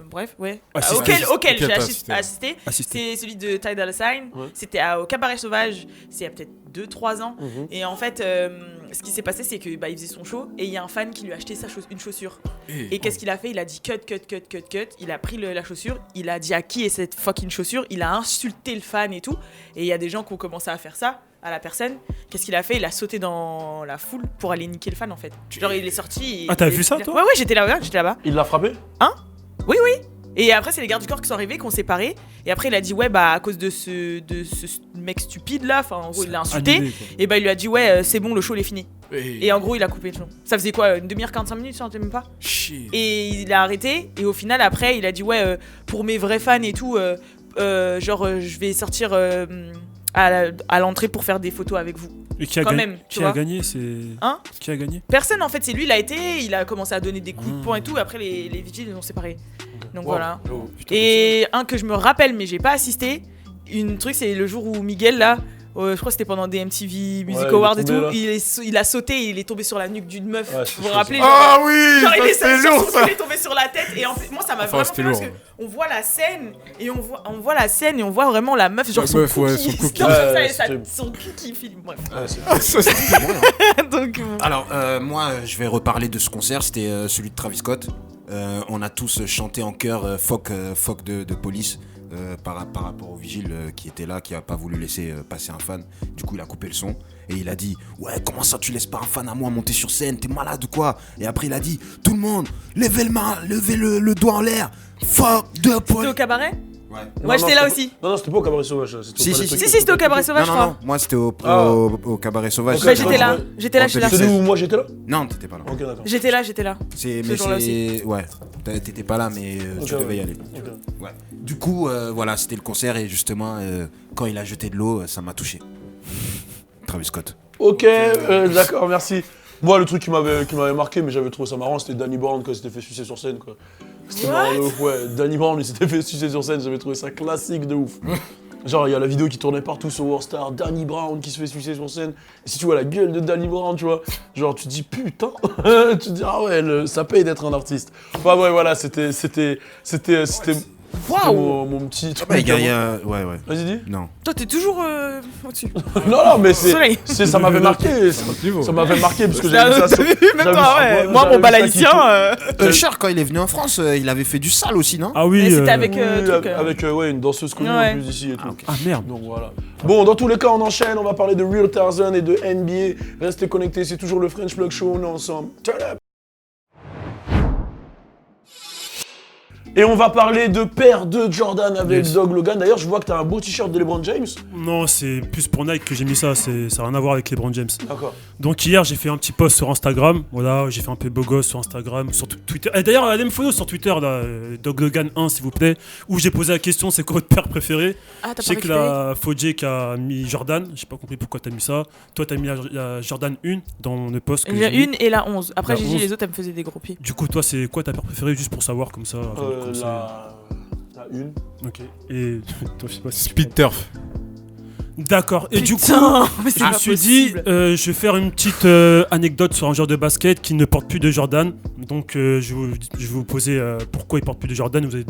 Bref, ouais. Assisté. Auquel j'ai t'as assisté. Assisté. C'est celui de Ty Dolla $ign. Ouais. C'était au Cabaret Sauvage. C'est il y a peut-être 2-3 ans. Mhm. Et en fait, ce qui s'est passé, c'est que il faisait son show et il y a un fan qui lui a acheté une chaussure. Et qu'est-ce qu'il a fait? Il a dit cut. Il a pris la chaussure. Il a dit à qui est cette fucking chaussure. Il a insulté le fan et tout. Et il y a des gens qui ont commencé à faire ça à la personne. Qu'est-ce qu'il a fait? Il a sauté dans la foule pour aller niquer le fan en fait. Genre il est sorti. Ah, t'as vu ça, toi? Ouais, j'étais là-bas. Il l'a frappé? Oui. Et après, c'est les gardes du corps qui sont arrivés, qui ont séparé. Et après, il a dit, ouais, bah, à cause de ce mec stupide là, enfin, en gros, il l'a insulté. Annulé, quoi. Et bah, il lui a dit, ouais, c'est bon, le show, il est fini. Et en gros, il a coupé le show. Ça faisait quoi, une demi-heure, 45 minutes, ça, même pas? Shit. Et il a arrêté. Et au final, après, il a dit, ouais, pour mes vrais fans et tout, je vais sortir à l'entrée pour faire des photos avec vous. Et qui a Quand gagné? même, tu Qui a vois. gagné? C'est. Hein? Qui a gagné? Personne, en fait, c'est lui, il a commencé à donner des coups de poing et tout. Après, les vigiles, ils ont séparé. Donc voilà. Oh. Et un que je me rappelle, mais j'ai pas assisté, une truc, c'est le jour où Miguel, là, je crois que c'était pendant des MTV Music Ouais, il est Awards et tombé, tout. là. Il a sauté et il est tombé sur la nuque d'une meuf. Ouais, c'est vous vous chaud, rappelez ça. Ah oui, genre, il est ça, c'est lourd ça. il est tombé sur la tête et en fait, moi ça m'a Enfin, vraiment c'était fait parce lourd. que on voit la scène et on voit la scène et on voit vraiment la meuf genre La son meuf, ouais, cookie. son cookie. Non, comme Ouais, ça, c'était- son cookie filme. Bref. Ouais, c'est- Ah, ça, c'est- Donc Alors, moi, je vais reparler de ce concert. C'était celui de Travis Scott. On a tous chanté en chœur fuck de police par rapport au vigile qui était là, qui a pas voulu laisser passer un fan. Du coup, il a coupé le son et il a dit ouais, comment ça tu laisses pas un fan à moi monter sur scène, t'es malade ou quoi? Et après, il a dit tout le monde, levez le doigt en l'air, fuck de c'était police. au cabaret. Ouais. Non, Ouais, j'étais là c'était aussi. pas- Non, c'était pas au Cabaret Sauvage. C'était au Si, Palais si, Tokyo. Si, c'était au cabaret sauvage, je Non, crois. non, moi c'était au cabaret sauvage. Ok, Bah, je j'étais là, ouais. j'étais là, j'étais là. C'est où moi j'étais là? Non, t'étais pas là. Ok, d'accord. J'étais là. C'est, Ce mais jour-là c'est, ouais, t'étais pas là, mais tu Ok, devais y ouais. aller. Ok. Ouais. Du coup, voilà, c'était le concert et justement, quand il a jeté de l'eau, ça m'a touché. Travis Scott. Ok, d'accord, merci. Moi, le truc qui m'avait marqué, mais j'avais trouvé ça marrant, c'était Danny Brown quand il s'était fait sucer sur scène, quoi. C'était marrant de ouf, ouais. Danny Brown, il s'était fait sucer sur scène, j'avais trouvé ça classique de ouf. Genre, il y a la vidéo qui tournait partout sur Warstar, Danny Brown qui se fait sucer sur scène. Et si tu vois la gueule de Danny Brown, tu vois, genre, tu te dis putain, tu te dis ah ouais, ça paye d'être un artiste. Enfin, ouais, voilà, c'était Waouh. mon petit truc. Ouais, ouais. Vas-y, dis. Non. Toi, t'es toujours au-dessus. Non, mais Soleil. ça m'avait marqué. Ça m'avait marqué parce que j'avais vu ça sur. Même j'avais toi, vu- ouais. Moi, j'avais mon vu ça qui balaïtien. Cher, quand il est venu en France, il avait fait du sale aussi, non? Ah oui. Mais c'était euh, avec Oui, truc. avec ouais, une danseuse connue Ouais. en plus d'ici et tout. Ah merde. Donc voilà. Bon, dans tous les cas, on enchaîne. On va parler de Real Tarzan et de NBA. Restez connectés, c'est toujours le French Plug Show. On est ensemble. Turn up. Et on va parler de paire de Jordan avec Yes. Doug Logan. D'ailleurs, je vois que t'as un beau t-shirt de LeBron James. Non, c'est plus pour Nike que j'ai mis ça. Ça n'a rien à voir avec LeBron James. D'accord. Donc hier, j'ai fait un petit post sur Instagram. Voilà, j'ai fait un peu beau gosse sur Instagram, sur Twitter. Et d'ailleurs, la même photo sur Twitter, là, Doug Logan 1, s'il vous plaît, où j'ai posé la question, c'est quoi votre paire préférée? Ah, t'as Je pas sais que récupéré. la Fodje qui a mis Jordan, j'ai pas compris pourquoi t'as mis ça. Toi, t'as mis la Jordan 1 dans le post que Il y a j'ai mis. une et la 11. Après, La j'ai dit 11. les autres, elles me faisaient des gros pieds. Du coup, toi, c'est quoi ta paire préférée, juste pour savoir comme ça avant de commencer. La une. Ok. Et toi, je sais pas si Speed Turf. D'accord. Et du coup, Putain, mais c'est je me pas suis dit, possible. je vais faire une petite anecdote sur un joueur de basket qui ne porte plus de Jordan. Donc, je vais vous poser pourquoi il porte plus de Jordan. Vous allez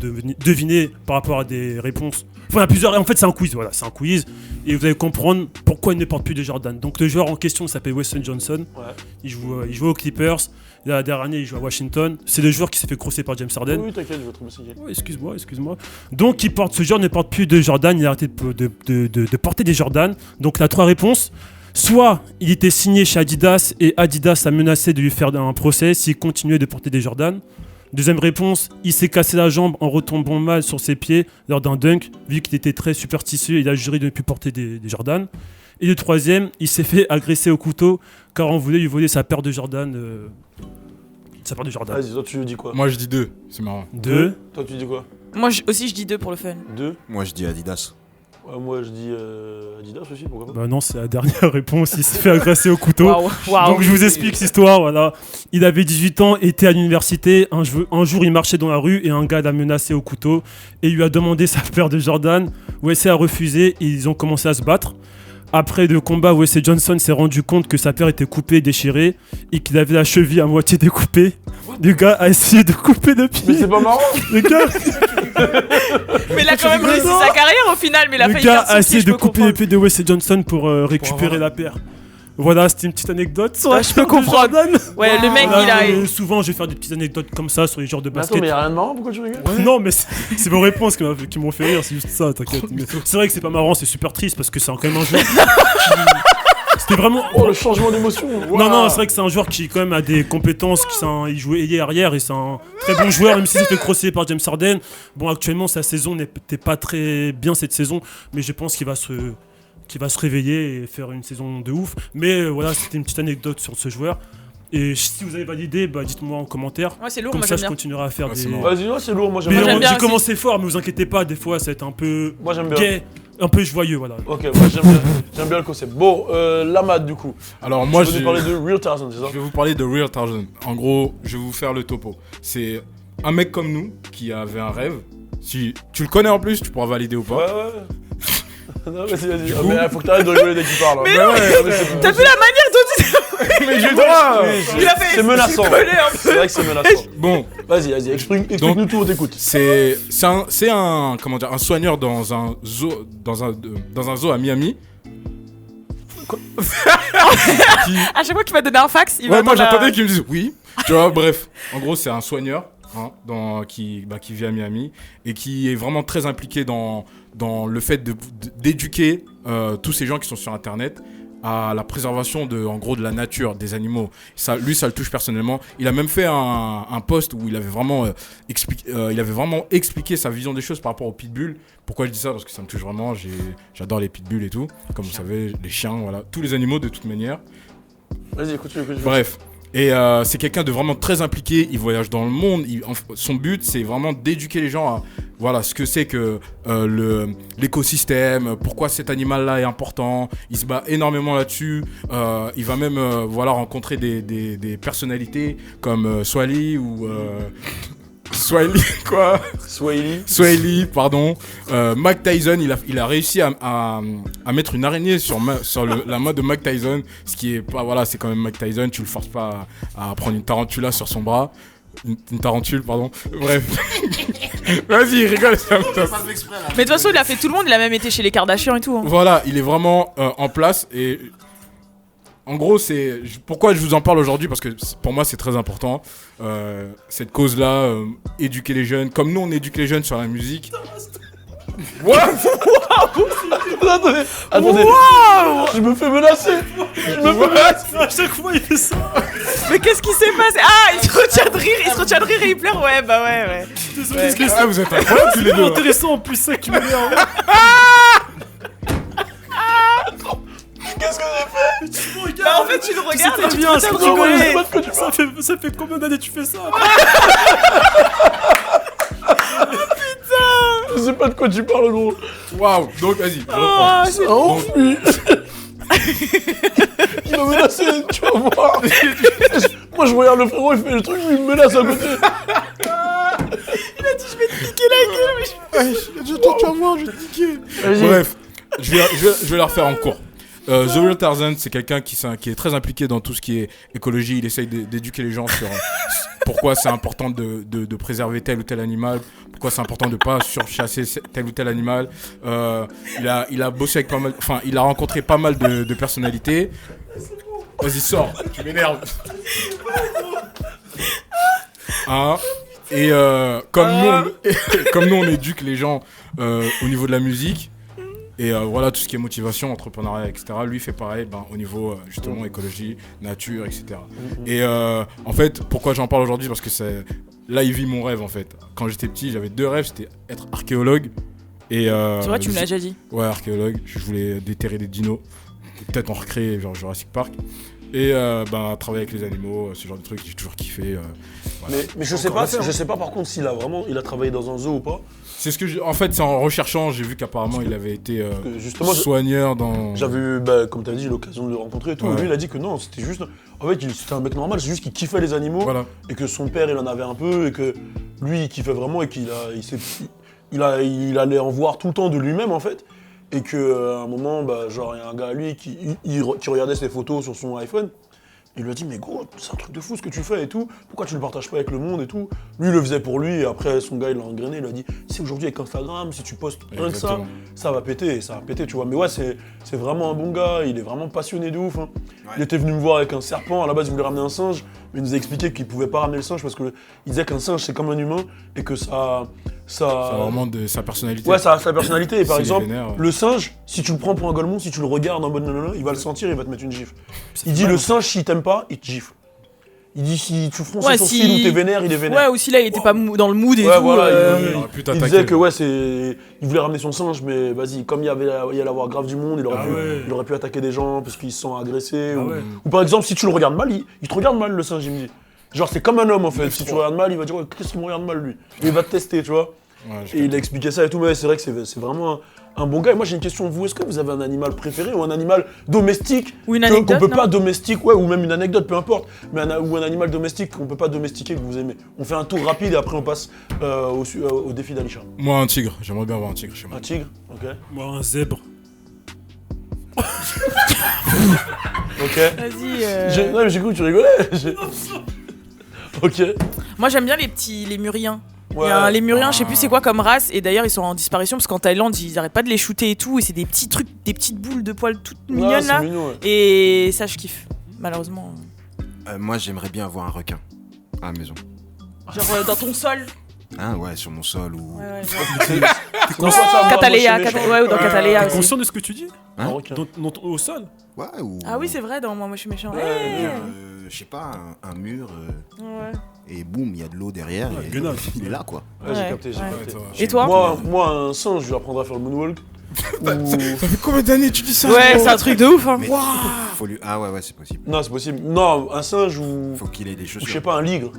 deviner par rapport à des réponses. Enfin, il y a plusieurs. En fait, c'est un quiz. Voilà, c'est un quiz. Et vous allez comprendre pourquoi il ne porte plus de Jordan. Donc, le joueur en question s'appelle Weston Johnson. Ouais. Il joue aux Clippers. La dernière année, il joue à Washington. C'est le joueur qui s'est fait crosser par James Harden. Oui, t'inquiète, je vais trouver ça. Ouais, excuse-moi. Donc, ce joueur ne porte plus de Jordan, il a arrêté de porter des Jordan. Donc, il a trois réponses. Soit il était signé chez Adidas et Adidas a menacé de lui faire un procès s'il continuait de porter des Jordan. Deuxième réponse, il s'est cassé la jambe en retombant mal sur ses pieds lors d'un dunk. Vu qu'il était très superstitieux, il a juré de ne plus porter des Jordan. Et le troisième, il s'est fait agresser au couteau car on voulait lui voler sa paire de Jordan. Vas-y, toi, tu dis quoi? Moi, je dis 2. C'est marrant. Deux. Toi, tu dis quoi? Moi aussi, je dis 2 pour le fun. 2. Moi, je dis Adidas. Ouais, moi, je dis Adidas aussi, pourquoi pas? Bah non, c'est la dernière réponse, il s'est fait agresser au couteau. Waouh. Donc je vous explique cette histoire, voilà. Il avait 18 ans, était à l'université, un jour il marchait dans la rue et un gars l'a menacé au couteau et il lui a demandé sa paire de Jordan. Wesley a refusé et ils ont commencé à se battre. Après le combat, Wesley Johnson s'est rendu compte que sa paire était coupée, déchirée et qu'il avait la cheville à moitié découpée. Le gars a essayé de couper le Mais pied. c'est pas marrant! Le gars, Mais il a quand même réussi sa carrière au final, mais il a le failli gars faire son a essayé pied, de je peux couper le comprendre. pied de Wesley Johnson pour récupérer la paire. Voilà, c'était une petite anecdote sur la Je peux paire de comprendre. Jordan. Ouais, le mec, Voilà, il a. souvent, je vais faire des petites anecdotes comme ça sur les genres de Mais attends, basket. mais y'a rien de marrant, pourquoi tu rigoles? Non, mais c'est vos réponses qui m'ont fait rire, c'est juste ça, t'inquiète. Mais c'est vrai que c'est pas marrant, c'est super triste parce que c'est quand même un joueur C'était vraiment. Oh, le changement d'émotion! Non, c'est vrai que c'est un joueur qui quand même a des compétences, il jouait ailier arrière et c'est un très bon joueur, même s'il s'est fait crosser par James Harden. Bon, actuellement, sa saison n'était pas très bien cette saison, mais je pense qu'il va se réveiller et faire une saison de ouf. Mais voilà, c'était une petite anecdote sur ce joueur. Et si vous avez validé, bah dites-moi en commentaire. Ouais, c'est lourd, Comme moi ça, j'aime je bien. continuerai à faire Ouais, des. c'est marrant. Vas-y, ouais, c'est lourd, moi j'aime Mais bien. j'aime bien j'ai aussi. commencé fort, mais vous inquiétez pas, des fois ça va être un peu Moi j'aime bien. gay, un peu joyeux, voilà. Ok, moi j'aime bien le concept. Bon, Lamad du coup. Alors, moi, je vais je nous parler de Real Tarzan, c'est ça? vais vous parler de Real Tarzan. En gros, je vais vous faire le topo. C'est un mec comme nous qui avait un rêve. Si tu le connais en plus, tu pourras valider ou Ouais, pas. ouais. Non, vas-y. Ah, mais faut que t'arrêtes de rigoler dès qu'il parle. Mais Bah non, ouais, T'as vu la manière dont Mais j'ai le droit. il a fait C'est menaçant. il collait un peu. C'est vrai que c'est menaçant. Bon, Vas-y, explique-nous tout, on t'écoute. c'est un comment dire, un soigneur dans un zoo à Miami. À chaque fois qu'il va donner un fax, il va Ouais, moi attendre j'attendais qu'ils me disent oui. Tu vois, bref. En gros, c'est un soigneur qui vit à Miami et qui est vraiment très impliqué dans le fait d'éduquer tous ces gens qui sont sur Internet à la préservation de la nature, des animaux. Ça le touche personnellement. Il a même fait un post où il avait vraiment expliqué sa vision des choses par rapport aux pitbulls. Pourquoi je dis ça? Parce que ça me touche vraiment. J'adore les pitbulls et tout. Comme vous savez, les chiens, voilà. Tous les animaux de toute manière. Vas-y, écoute. Bref. Et c'est quelqu'un de vraiment très impliqué, il voyage dans le monde, son but c'est vraiment d'éduquer les gens à ce que c'est que l'écosystème, pourquoi cet animal-là est important, il se bat énormément là-dessus, il va même rencontrer des personnalités comme Swahili ou... Swahili, pardon. Mike Tyson, il a réussi à mettre une araignée sur la main de Mike Tyson, ce qui est pas, c'est quand même Mike Tyson, tu le forces pas à prendre une tarentula sur son bras. Une tarentule, pardon. Bref. Vas-y, rigole. Mais de toute façon, il a fait tout le monde, il a même été chez les Kardashians et tout. Hein. Voilà, il est vraiment en place et... En gros, c'est pourquoi je vous en parle aujourd'hui, parce que pour moi c'est très important. Cette cause-là, éduquer les jeunes, comme nous on éduque les jeunes sur la musique. Attendez. Je me fais menacer. À chaque fois, il fait ça. Mais qu'est-ce qui s'est passé? Ah, il se retient de rire et il pleure. Ouais, bah ouais. Désolé, Vous êtes incroyables tous les c'est deux. intéressant en plus, ça qui m'énerve. Qu'est-ce que j'ai fait? Bah en fait, tu le regardes et C'était tu bien, te c'est retiens de rigoler. Ça fait combien d'années que tu fais ça? Je sais pas de quoi tu parles, gros. Waouh, donc vas-y. Ah, c'est Oh, oui. Il m'a menacé, tu vas voir. Moi, je regarde le frérot, il fait le truc, lui, il me menace à côté. Il a dit, je vais te piquer la gueule. Tu vas voir, je vais te niquer. Bref, je vais la refaire en cours. The Real Tarzan, c'est quelqu'un qui est très impliqué dans tout ce qui est écologie. Il essaye d'éduquer les gens sur pourquoi c'est important de préserver tel ou tel animal, pourquoi c'est important de ne pas surchasser tel ou tel animal. Il a bossé avec pas mal, enfin, il a rencontré pas mal de personnalités. Vas-y, sors, tu m'énerves. Et comme nous on éduque les gens au niveau de la musique. Et tout ce qui est motivation, entrepreneuriat, etc. Lui fait pareil au niveau justement écologie, nature, etc. Et en fait, pourquoi j'en parle aujourd'hui? Parce que là, il vit mon rêve en fait. Quand j'étais petit, j'avais 2 rêves, c'était être archéologue. Et, tu vois, tu me l'as déjà dit. Ouais, archéologue. Je voulais déterrer des dinos, peut-être en recréer, genre Jurassic Park. Et travailler avec les animaux, ce genre de trucs, j'ai toujours kiffé. Voilà. Mais je sais pas par contre s'il a travaillé dans un zoo ou pas. C'est ce que en fait, c'est en recherchant, j'ai vu qu'apparemment il avait été justement, soigneur dans. J'avais eu, comme tu as dit, l'occasion de le rencontrer et tout. Ouais. Lui, il a dit que non, c'était juste. En fait, c'était un mec normal, c'est juste qu'il kiffait les animaux. Voilà. Et que son père, il en avait un peu. Et que lui, il kiffait vraiment. Et qu'il il allait en voir tout le temps de lui-même, en fait. Et qu'à un moment, il y a un gars à lui qui regardait ses photos sur son iPhone. Il lui a dit, mais gros, c'est un truc de fou ce que tu fais et tout, pourquoi tu le partages pas avec le monde et tout. Lui, il le faisait pour lui, et après, son gars, il l'a engrainé, il lui a dit, si aujourd'hui avec Instagram, si tu postes rien que ça, ça va péter, tu vois. Mais ouais, c'est vraiment un bon gars, il est vraiment passionné de ouf. Hein. Ouais. Il était venu me voir avec un serpent, à la base, il voulait ramener un singe, mais il nous a expliqué qu'il pouvait pas ramener le singe parce qu'il disait qu'un singe, c'est comme un humain, et que ça a vraiment de sa personnalité. Ouais, ça a sa personnalité, et par exemple, vénère, ouais. Le singe, si tu le prends pour un golemon, si tu le regardes en mode nanana, il va le sentir, il va te mettre une gifle. Il dit, le singe, s'il t'aime pas, il te gifle. Il dit si tu fronces son sourcil ou t'es vénère, il est vénère. Ouais, ou si là il était pas dans le mood et tout. Voilà, il disait que il voulait ramener son singe, mais vas-y, comme il y allait avoir grave du monde, il aurait pu attaquer des gens parce qu'ils se sont agressés. Ou par exemple, si tu le regardes mal, il te regarde mal le singe, il me dit. Genre c'est comme un homme en fait, si tu regardes mal, il va dire ouais, qu'est-ce qu'il me regarde mal lui. Et il va te tester, tu vois. Et il a expliqué ça et tout, mais c'est vrai que c'est vraiment un bon gars. Et moi j'ai une question, vous, est-ce que vous avez un animal préféré ou un animal domestique ou une anecdote, qu'on peut pas domestiquer, ouais, ou même une anecdote, peu importe, mais ou un animal domestique qu'on peut pas domestiquer que vous aimez. On fait un tour rapide et après on passe au défi d'Alisha. Moi un tigre, j'aimerais bien avoir un tigre chez moi. Un tigre, ok. Moi un zèbre. Ok. Vas-y. Non, mais j'ai cru que tu rigolais. Ok. Moi j'aime bien les Muriens. Ouais. Les Muriens, je sais plus c'est quoi comme race, et d'ailleurs ils sont en disparition parce qu'en Thaïlande ils arrêtent pas de les shooter et tout, et c'est des petits trucs, des petites boules de poils toutes mignonnes c'est là. mignon, ouais. Et ça je kiffe, malheureusement. Moi, j'aimerais bien avoir un requin à la maison. Genre dans ton sol. Hein, ouais, sur mon sol ou. Ouais, Comment ça, ça, moi, Cataléa, moi, je suis méchant. ouais, ou dans Cataléa T'es aussi. conscient de ce que tu dis Hein Au sol. Ouais, ou. Ah oui, c'est vrai, dans moi je suis méchant. Ouais, Ouais. Je sais pas, un mur. Ouais. Et boum, il y a de l'eau derrière. Ouais, et gueule. il est là, quoi. Ouais, j'ai Ouais, capté, j'ai ouais. capté. Et toi? Moi, un singe, je lui apprendrai à faire le moonwalk. Ou- Ça fait combien d'années tu dis ça? Ouais, gros c'est un truc de ouf hein. Mais faut lui. Ah ouais, c'est possible. Non, c'est possible. Non, un singe ou. Faut qu'il ait des Ou je sais chaussures. pas, un ligre.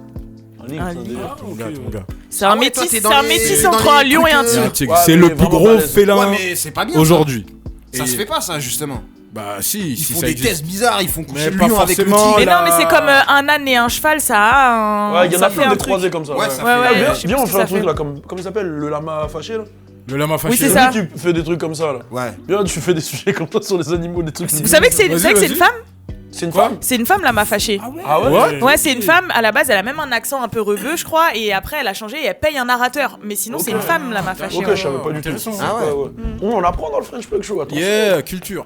Un ligre, Un c'est un ligre. délire. Ah, Mon ok, gars, mon gars. C'est un Ah ouais, métis, toi, t'es c'est dans un les- métis dans entre les un lion et un trucs, C'est un tigre. tigre. Ouais, C'est mais le plus vraiment gros balèze. félin Ouais, mais c'est pas bien. aujourd'hui. Ça Et- se fait pas, ça, justement. Bah si, Ils si font ça des existe. tests bizarres, ils font coucher Mais le pas lion avec le forcément, tigre. Mais là. non, mais c'est comme un âne et un cheval, ça a un. Ouais, il y en ça a fait plein un des truc. croisés comme ça. Ouais, ça Ouais, fait- ouais, Ah, viens, je sais viens, plus on ce fait que un ça truc fait. là, comment il s'appelle? Le lama fâché là? Le lama fâché. Oui, c'est C'est ça. lui qui fait des trucs comme ça là. Ouais. Viens, tu fais des sujets comme ça sur les animaux, des trucs. Vous savez que c'est Vas-y, une vas-y. femme? C'est une femme? C'est une femme, la m'a fâchée. Ah ouais? Ouais, c'est une femme. À la base, elle a même un accent un peu rebeu, je crois. Et après, elle a changé et elle paye un narrateur. Mais sinon, c'est une femme, la m'a fâchée. Ok, ouais. je savais pas du tout. Intéressant. Ah ouais. On apprend dans le French Plug Show, attention. Yeah, culture.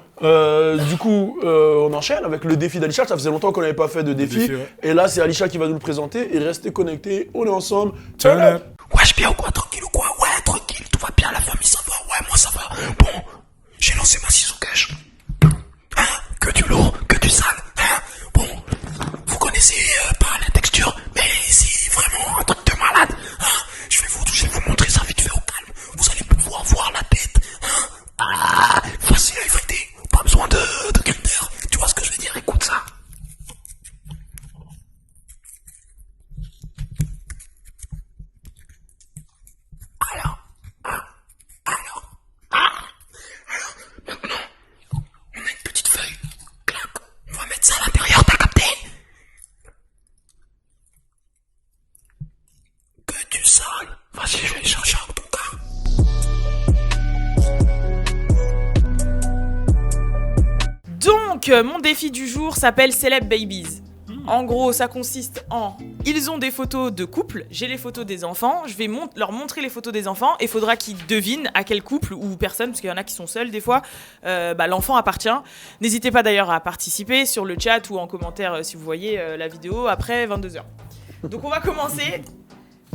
Du coup, on enchaîne avec le défi d'Alisha. Ça faisait longtemps qu'on n'avait pas fait de défi. défi, ouais. Et là, c'est Alisha qui va nous le présenter. Et restez connectés, on est ensemble. Turn up. Wesh, bien ou quoi, tranquille ou quoi? Ouais, tranquille, tout va bien, la famille, ça va. Ouais, moi, ça va. Bon, j'ai lancé ma ciseau cash. Hein? Que du lourd, que du sale. Hein? Bon, vous connaissez pas la texture, mais c'est vraiment un truc de malade. Hein? Je vais vous montrer ça vite fait au calme. Vous allez pouvoir voir la tête. Hein? Ah, facile à effecter. Pas besoin de calter. Tu vois ce que je veux dire? Écoute ça. Maintenant, on a une petite feuille. Clac. On va mettre ça à l'intérieur, t'as capté? Que du sale. Vas-y, je vais aller chercher un ton cas. Donc, mon défi du jour s'appelle Celeb Babies. En gros, ça consiste en... Ils ont des photos de couple, j'ai les photos des enfants, je vais leur montrer les photos des enfants et il faudra qu'ils devinent à quel couple ou personne, parce qu'il y en a qui sont seuls des fois, l'enfant appartient. N'hésitez pas d'ailleurs à participer sur le chat ou en commentaire si vous voyez la vidéo après 22h. Donc on va commencer.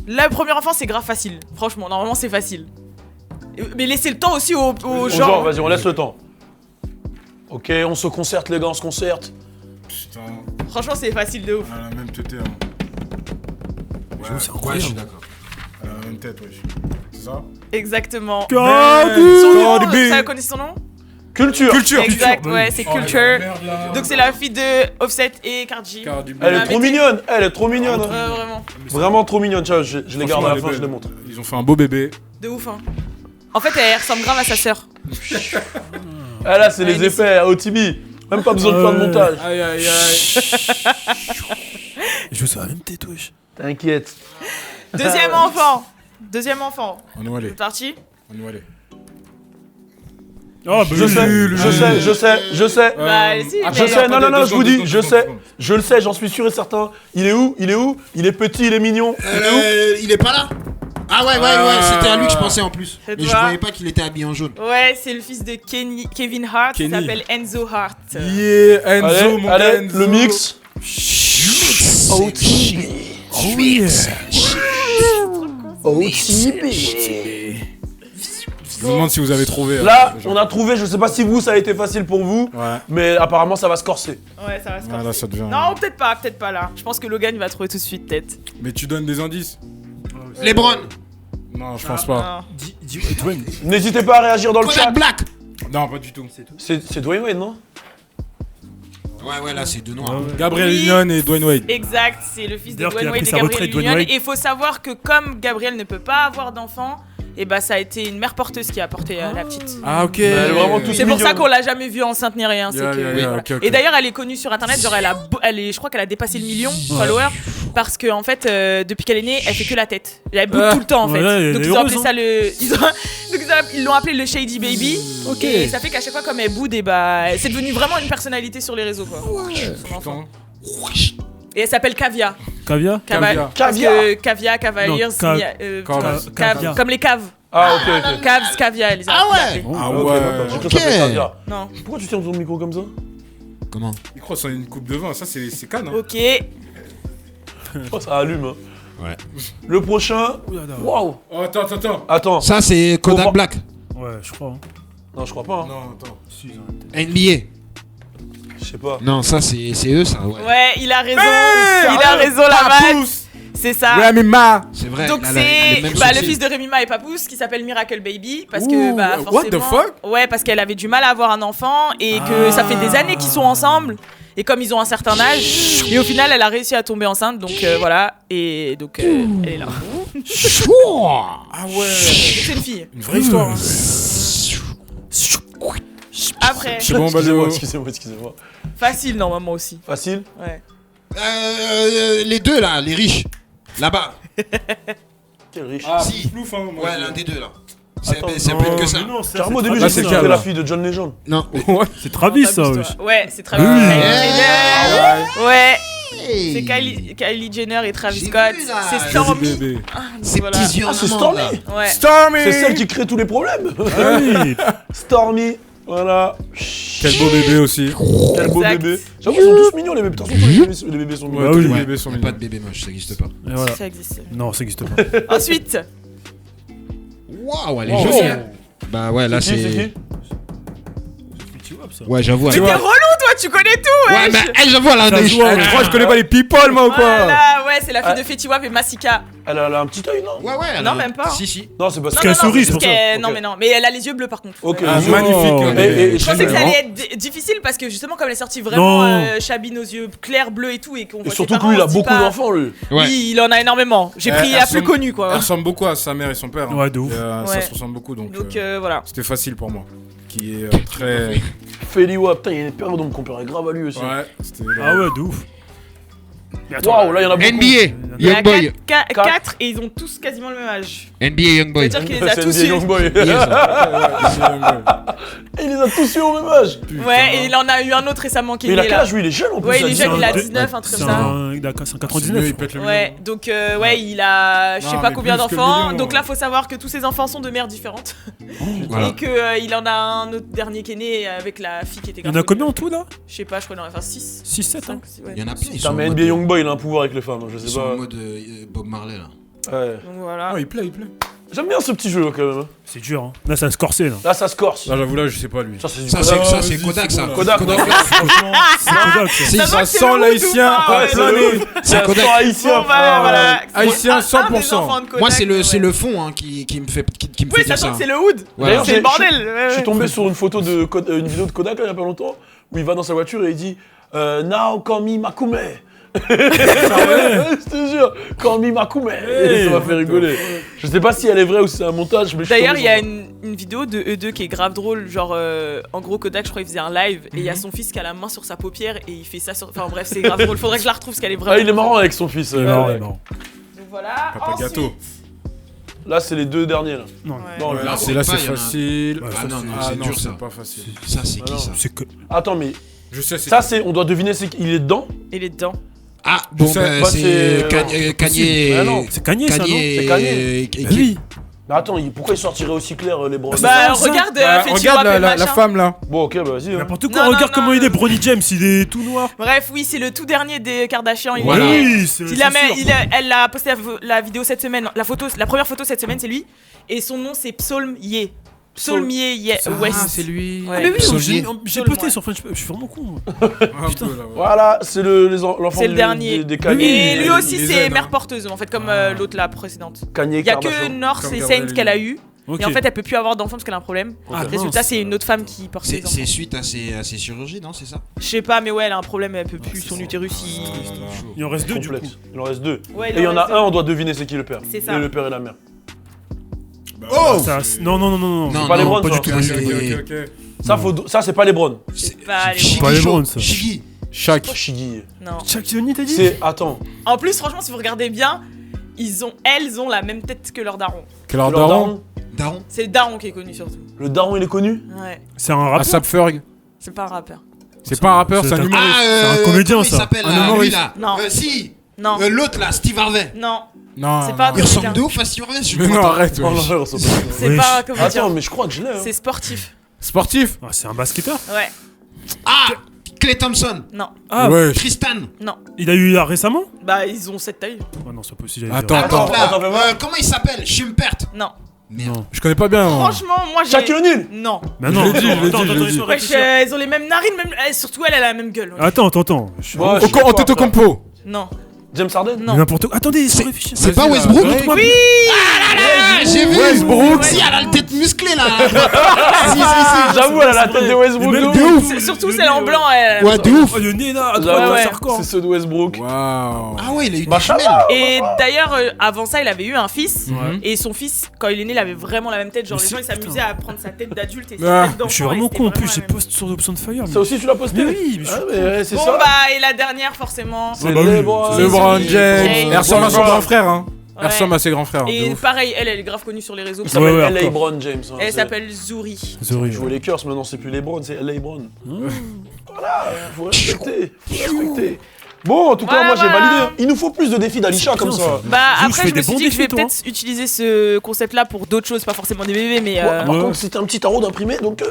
Le premier enfant, c'est grave facile. Franchement, normalement c'est facile. Mais laissez le temps aussi aux Au gens. genre, vas-y, on laisse le temps. Ok, on se concerte, les gars, on se concerte. Putain, Franchement, c'est facile de ouf. elle a la même tête. Hein. Ouais, c'est ouais, incroyable. je suis d'accord. Elle a la même tête, wesh. C'est ça? Exactement. Cardi Son nom, Cardi B. ça connaît son nom? Culture. Culture. Exact, ouais, c'est Oh, Culture. merde, là. Donc c'est la fille de Offset et Cardi. Cardi B. Elle est Ah, trop mais mignonne, elle est trop mignonne. hein. Vraiment. Vraiment trop mignonne, tiens, je les garde à la Franchement, fin, elle est je les belle. montre. Ils ont fait un beau bébé. De ouf, hein. En fait, elle ressemble grave à sa sœur. Ah là, c'est Ouais, les mais effets à OTB. Même pas besoin de faire de montage. Aïe, aïe, aïe. Je veux ça à la même tête, wesh. T'inquiète. Deuxième enfant. Deuxième enfant. On est où aller? C'est parti. On est où aller? Oh, bah, Je sais. Bah, si, Je mais- sais, non, attendez, non, deux je vous secondes, dis, deux je secondes, sais. deux secondes. Je le sais, j'en suis sûr et certain. Il est où? Il est petit, il est mignon. Il est où? Il est pas là? Ah ouais, c'était à lui que je pensais en plus. C'est Mais je toi. voyais pas qu'il était habillé en jaune. Ouais, c'est le fils de Kevin Hart. Kenny. Il s'appelle Enzo Hart. Yeah, Enzo, Allez, mon allez, gars, Enzo. le mix. Je me demande si vous avez trouvé. Là, déjà. on a trouvé, je sais pas si vous, ça a été facile pour vous, Ouais. mais apparemment, ça va se corser. Ouais, ça va se Ah, là, passer. ça devient. Non, peut-être pas là. Je pense que Logan il va trouver tout de suite, peut-être. Mais tu donnes des indices? Lebron. Non, je pense pas. Non. Dwayne. N'hésitez pas à réagir dans le chat. Kodak Black. Non, pas du tout. C'est Dwayne Wade, non? Ouais, là, c'est deux noirs. Gabriel Oui. Union et Dwayne Wade. Exact, c'est le fils de D'ailleurs, qui Dwayne a Wade pris et sa Gabriel retraite, Dwayne Union. Wade. Et il faut savoir que comme Gabriel ne peut pas avoir d'enfant, Et bah ça a été une mère porteuse qui a porté la petite. Ah, ok. elle est vraiment toute C'est pour ça mignonne. qu'on l'a jamais vue enceinte ni rien. c'est que, voilà. ok. Et d'ailleurs, elle est connue sur internet. Genre, je crois qu'elle a dépassé le million de followers parce que en fait, depuis qu'elle est née, elle fait que la tête. Elle bouge tout le temps en fait. Ouais, Donc elle ils est ont appelé heureuse, ça ils l'ont appelé le Shady Baby. Ok. Et ça fait qu'à chaque fois, comme elle boude, et bah, c'est devenu vraiment une personnalité sur les réseaux quoi. Son enfant. Et elle s'appelle Kavia. Caviar Caviar. Parce que Kavia, Cavaliers, Non, Cav. comme les caves. Ah, ok. Caves, Kavia, elle les a appelés. Ah Ok, ouais. d'accord. J'ai cru que ça s'appelait Caviar. Non. Pourquoi tu tiens ton micro comme ça? Comment? Il croit que c'est une coupe de vin, ça c'est canne. Hein. Ok. Oh, ça allume. Hein. Ouais. Le prochain. Waouh. Oh, attends. Attends. Ça, c'est Kodak Comment- Black. Ouais, je crois. Hein. Non, je crois pas. Hein. Non, attends. Si, j'en ai peut-être. NBA. Je sais pas. Non, ça, c'est eux, ça, ouais. Ouais, il a raison. Il a raison, la balle. C'est ça. Rémi Ma. C'est vrai. Donc elle a les c'est mêmes le sourcils. fils de Rémi Ma et Papousse qui s'appelle Miracle Baby parce que Ouh, forcément what the fuck. ouais parce qu'elle avait du mal à avoir un enfant et que ça fait des années qu'ils sont ensemble et comme ils ont un certain âge et au final elle a réussi à tomber enceinte donc voilà et donc elle est là. Ah ouais. C'est une fille. Une vraie histoire. Hein. Après C'est bon, Baléo. Excusez-moi. facile normalement aussi. Facile. Ouais. Les deux, là, les riches. Là-bas. Quel riche. Ah, Si. plouf, hein. moi, Ouais, je- l'un des deux, là. C'est Attends, c'est plus que ça. mais non, ça, Carrément, au c'est début, Là, j'ai c'est cru que Cal, c'était la là. fille de John Legend. Non. Ouais. C'est Travis, ça, Travis, wesh. toi. Ouais, c'est Travis. Oui. Kylie Jenner. Ouais, Hey. c'est Kylie Jenner et Travis J'ai Scott. vu, là. C'est Joli Stormy. bébé. C'est Voilà. petits yeux en Ah, c'est amande, Stormy. là. Ouais. Stormy. C'est celle qui crée tous les problèmes. Oui. Stormy. Voilà. Quel beau bébé aussi. Quel beau Exact. bébé. J'avoue, ils sont tous mignons, les bébés. De toute façon, tous les bébés sont mignons. Ouais, Bah tous oui. les Ouais. bébés sont Y a mignons. pas de bébé moche, ça n'existe pas. Et voilà. Ça existe. Non, ça n'existe pas. Ensuite, Waouh, elle est Oh. jolie. Bah ouais, là C'est qui, c'est. Petit wap, ça. Ouais, j'avoue. mais elle- t'es relou toi, tu connais tout, Ouais, wesh. mais elle, j'avoue, elle a un Ça œil. joue, ouais. Je crois que je connais pas les people, moi, ou quoi. Voilà, ouais, c'est la fille Ah. de Fetty Wap et Massika. Elle a un petit œil, non? Ouais, ouais. elle Non, a- même pas. Si, si. Non, c'est pas ça. qu'elle sourit, c'est pour ça. Non, Ok. mais non, mais elle a les yeux bleus par contre. Ok. Ah, je- magnifique. Oh. bébé. Je pensais que ça vraiment- allait être difficile parce que justement comme elle est sortie vraiment Non. chabine aux yeux clairs, bleus et tout et qu'on Et voit ses surtout que parents, lui, il a on se dit beaucoup pas- d'enfants, lui. Ouais. Oui, il en a énormément. J'ai pris la plus connue Elle quoi. ressemble beaucoup à sa mère et son père. hein. Ouais, de ouf. Ça Ouais. se ressemble beaucoup, donc Donc voilà. voilà. C'était facile pour moi. Qui est très. Feli Wap, putain, il y a une période où on me comparait grave à lui aussi. Ouais, c'était. Ah ouais, de ouf. Mais Waouh, là, il y en a beaucoup. NBA, Il y a Youngboy. 4 et ils ont tous quasiment le même âge. NBA Youngboy. C'est-à-dire qu'il les a C'est tous NBA eu. Youngboy. Yes. Et il les a tous eu au même âge. Ouais, et il en a eu un autre récemment qui Mais est il a né quel là. âge, lui? Il est jeune en plus. Ouais, il est ça, jeune, il a ça. 19, un truc C'est comme ça. un. Il a 99. Il je crois. pète le Ouais, donc ouais, il a je sais Non, pas mais combien plus que d'enfants. million, Donc là, ouais. faut savoir que tous ses enfants sont de mères différentes Voilà. et que il en a un autre dernier qui est né avec la fille qui était. Il y en a combien en tout là Je sais pas, je crois qu'il en a enfin 6. 6-7 hein. Il y en a plein, ils Putain, sont en mais mode- NBA Youngboy, il a un pouvoir avec les femmes, je Ils sais sont en pas. mode Bob Marley, là. Ouais. Donc voilà. Ah, il plaît, il plaît. J'aime bien ce petit jeu quand même. hein. C'est dur, hein. Là, ça se corsait, là. Là, ça se corse. Là, j'avoue, là, je sais pas lui. Ça, c'est du Ça, Kodak. c'est vas-y, Kodak, c'est ça. bon, là. Kodak. Franchement, c'est Kodak, ça. Si, Ça Ça que c'est sent le hood l'haïtien. ou pas, ouais, c'est Ah, le- C'est un Kodak. sang haïtien. Bon, bah, voilà. Haïtien, Un des 100%. enfants de Kodak, Moi, c'est le ouais. fond hein, qui me fait Oui, dire ça ça. sent que c'est le hood. Voilà. D'ailleurs, C'est le j'ai- bordel. Je suis tombé sur une photo une vidéo de Kodak là, il y a pas longtemps où il va dans sa voiture et il dit Now call me Makume. Je te jure, call me Makume. Et ça m'a fait rigoler. Je sais pas si elle est vraie ou si c'est un montage, mais je suis D'ailleurs, tombé il y a sur une vidéo de eux deux qui est grave drôle. Genre, en gros, Kodak, je crois, il faisait un live et il y a son fils qui a la main sur sa paupière et il fait ça sur. Enfin, bref, c'est grave drôle. Faudrait que je la retrouve parce qu'elle est ça. vraiment. Ah, il est marrant avec son fils. Il est ouais. marrant, Ouais. il est marrant. Donc voilà. Papa Ensuite- gâteau. Là, c'est les deux derniers. Là. Non, Ouais. Non, Là, là. C'est là, pas, c'est il y en a- facile. Ouais, Ah ça, non, c'est- non, Ah c'est non, dur, c'est ça. pas facile. Ça, c'est Ah qui, non. ça c'est que. Attends, mais Je sais, c'est. ça, c'est. On doit deviner, il est dedans. Il est dedans. Ah, bon, sais, bah, bah, c'est c'est- Kanye. Ah non. C'est Kanye, ça, non C'est Kanye. Bah oui. Mais attends, pourquoi il sortirait aussi clair les bras Bah, ça. regarde Bah, Fetty regarde Wap et la machin. femme là. Bon, ok, bah vas-y. hein. N'importe quoi, Non, regarde non, comment non, il est, non. Bronny James, il est tout noir. Bref, oui, c'est le tout dernier des Kardashians. Il Voilà. est- Oui, c'est. Il a c'est mis- sûr. elle a posté la vidéo cette semaine, la première photo cette semaine, c'est lui. Et son nom, c'est Psalm Ye. Psalm Ye West. c'est lui. Ouais. Mais oui, Psalmier. j'ai Psalm, posté ouais. sur Facebook, je suis vraiment con. moi. Putain. Voilà, c'est l'enfant C'est le dernier. des Et Kanye. lui il aussi, les c'est aide, mère hein. porteuse, en fait, comme l'autre, la précédente. Kanye Il y a que Kardashian. North Comme et Gabrielle Saint qu'elle a eu. Ok. Et en fait, elle peut plus avoir d'enfants parce qu'elle a un problème. Ah, Résultat, mince. c'est une autre femme qui porte ses enfants. C'est suite à ses chirurgies, non, c'est ça? Je sais pas, mais ouais, elle a un problème, elle peut plus. c'est Son ça. utérus, il. Il en reste deux, du coup. Complexe. Il en reste deux. Ouais, Et il y en a un, on doit deviner c'est qui le père. C'est ça. Et le père et la mère. Oh Non, pas les Browns, pas ça. du tout. Pas du tout. Ça, c'est pas les Browns. C'est pas les Pas les Browns, ça. Shiggy. Shaq. Pas Shiggy. Non. Shaq O'Neal, t'as dit? C'est. Attends. En plus, franchement, si vous regardez bien, elles ont la même tête que leur daron. Quel leur Leur daron? Daron. C'est le daron qui est connu surtout. Le daron, il est connu. Ouais. C'est un rappeur. Asap Ferg. C'est pas un rappeur. C'est pas un rappeur, c'est un C'est un- humoriste. C'est un comédien, comment ça. il s'appelle Un là, lui humoriste. là Non. Si. Non. L'autre là, Steve Harvey. Non. Non. C'est pas un Il ressemble comédien. de ouf à Steve Harvey. je Mais crois non, pas. arrête. Oh, ouais. non, ça peut- C'est Wesh. pas un comédien. Attends, mais je crois que je l'ai. hein. C'est sportif. Sportif. Ah, c'est un basketteur. Ouais. Ah, Klay Thompson. Non. Ah, Ouais. Tristan. Non. il a eu là récemment? Bah, ils ont cette taille. Ah non, c'est pas possible. Attends. Attends, là, attends, fais voir. comment il s'appelle? Schumpert. Non. Merde. Je connais pas bien. moi. Franchement, moi j'ai. Shaquille O'Neal. Non. Mais non, Je l'ai dit, attends, je l'ai attends, dit, je attends, l'ai laisse-moi dit. Wesh, réfléchir. elles ont les mêmes narines, surtout elle a la même gueule. ouais. Attends. Ouais, je Oko suis d'accord, Antetokounmpo. frère. Non. James Harden. Non. N'importe quoi. Attendez, laisse-moi réfléchir. C'est pas Vas-y, là. Westbrook? Ouais. Oui. Ah, j'ai vu. Westbrook. Si, elle a la tête musclée là. J'avoue, elle a la tête de Westbrook. Mais de de ouf. ouf. Surtout celle en blanc, elle. Ouais, de ouf. Oh, le nez là, à J'avoue, droite, ouais. c'est hardcore. C'est ceux de Westbrook. Waouh. Ah ouais, il a eu Bah, des ça jumelles. va. Et d'ailleurs, avant ça, il avait eu un fils. Ouais. Et son fils, quand il est né, il avait vraiment la même tête. Genre, Mais les gens, ils c'est- s'amusaient à prendre sa tête d'adulte et Ah, sa tête d'enfant. Je suis et vraiment c'était con en plus, vraiment j'ai la même. post sur Option de Fire. Ça aussi, tu l'as posté. Mais oui, mais je Ah, suis- mais ouais, c'est Bon, ça. bah, et la dernière, forcément. C'est Ah bah oui. LeBron. LeBron James. James. Elle ressemble à son grand frère. Hein. Elle Ouais. ressemble à ses grands frères. de Et ouf. pareil, elle est grave connue sur les réseaux. Il s'appelle Ouais, LA hardcore. Brown James. hein. Elle C'est- s'appelle Zuri. Zori, Je jouais ouais. les Curse, maintenant c'est plus les Browns, c'est LA Brown. Voilà, faut respecter. Bon, en tout cas, Voilà, moi j'ai voilà. validé. Il nous faut plus de défis d'Alisha C'est comme bien, ça. ça. Bah, Zou, après, fais je me des suis bons dit que je vais défis, toi. peut-être utiliser ce concept-là pour d'autres choses, pas forcément des bébés, mais. Par Ouais. contre, c'était un petit tarot d'imprimé, donc.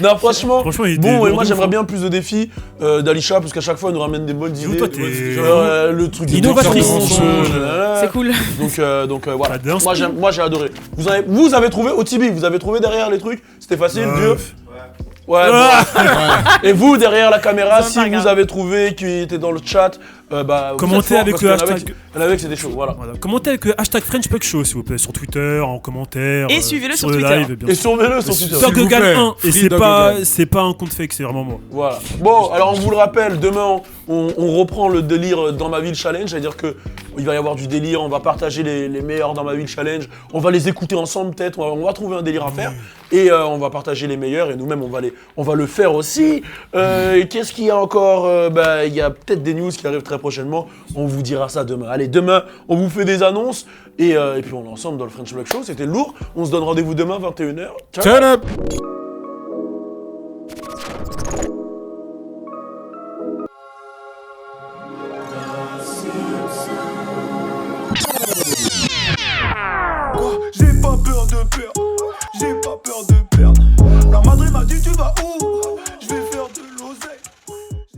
Non, franchement. Franchement, il était Bon, et lourd moi de j'aimerais ouf, bien plus de défis d'Alisha, parce qu'à chaque fois elle nous ramène des bonnes Zou, idées. toi, t'es- Le truc de Innovatrice. C'est cool. Donc voilà. T'as d'inspi. Moi j'ai adoré. Vous avez trouvé Otibi, vous avez trouvé derrière les trucs. C'était facile, dur. Ouais. bon. Et vous derrière la caméra, Ils ont si pas vous regardé. avez trouvé qui était dans le chat, bah vous Commentez êtes forts, avec parce le qu'il y en avait hashtag. qui- il y en avait que c'était chaud. Voilà. Voilà. Commentez avec le hashtag French Puck Show, s'il vous plaît, sur Twitter, en commentaire. Et suivez-le sur le Twitter. live, bien Et sûr. surveillez-le sur Twitter. S'il vous Dogogan plaît, 1, et Free c'est pas un compte fake, c'est vraiment moi. Voilà. Bon, alors on vous le rappelle, demain on reprend le délire dans ma ville challenge, c'est-à-dire que il va y avoir du délire, on va partager les meilleurs dans ma ville challenge, on va les écouter ensemble peut-être, on va trouver un délire à faire et on va partager les meilleurs et nous-mêmes on va le faire aussi. Qu'est-ce qu'il y a encore Bah il y a peut-être des news qui arrivent très prochainement, on vous dira ça demain. Allez, demain on vous fait des annonces et puis on est ensemble dans le French Block Show, c'était lourd. On se donne rendez-vous demain 21h. Ciao. Turn up. J'ai pas peur de perdre, j'ai pas peur de perdre. La madre m'a dit tu vas où?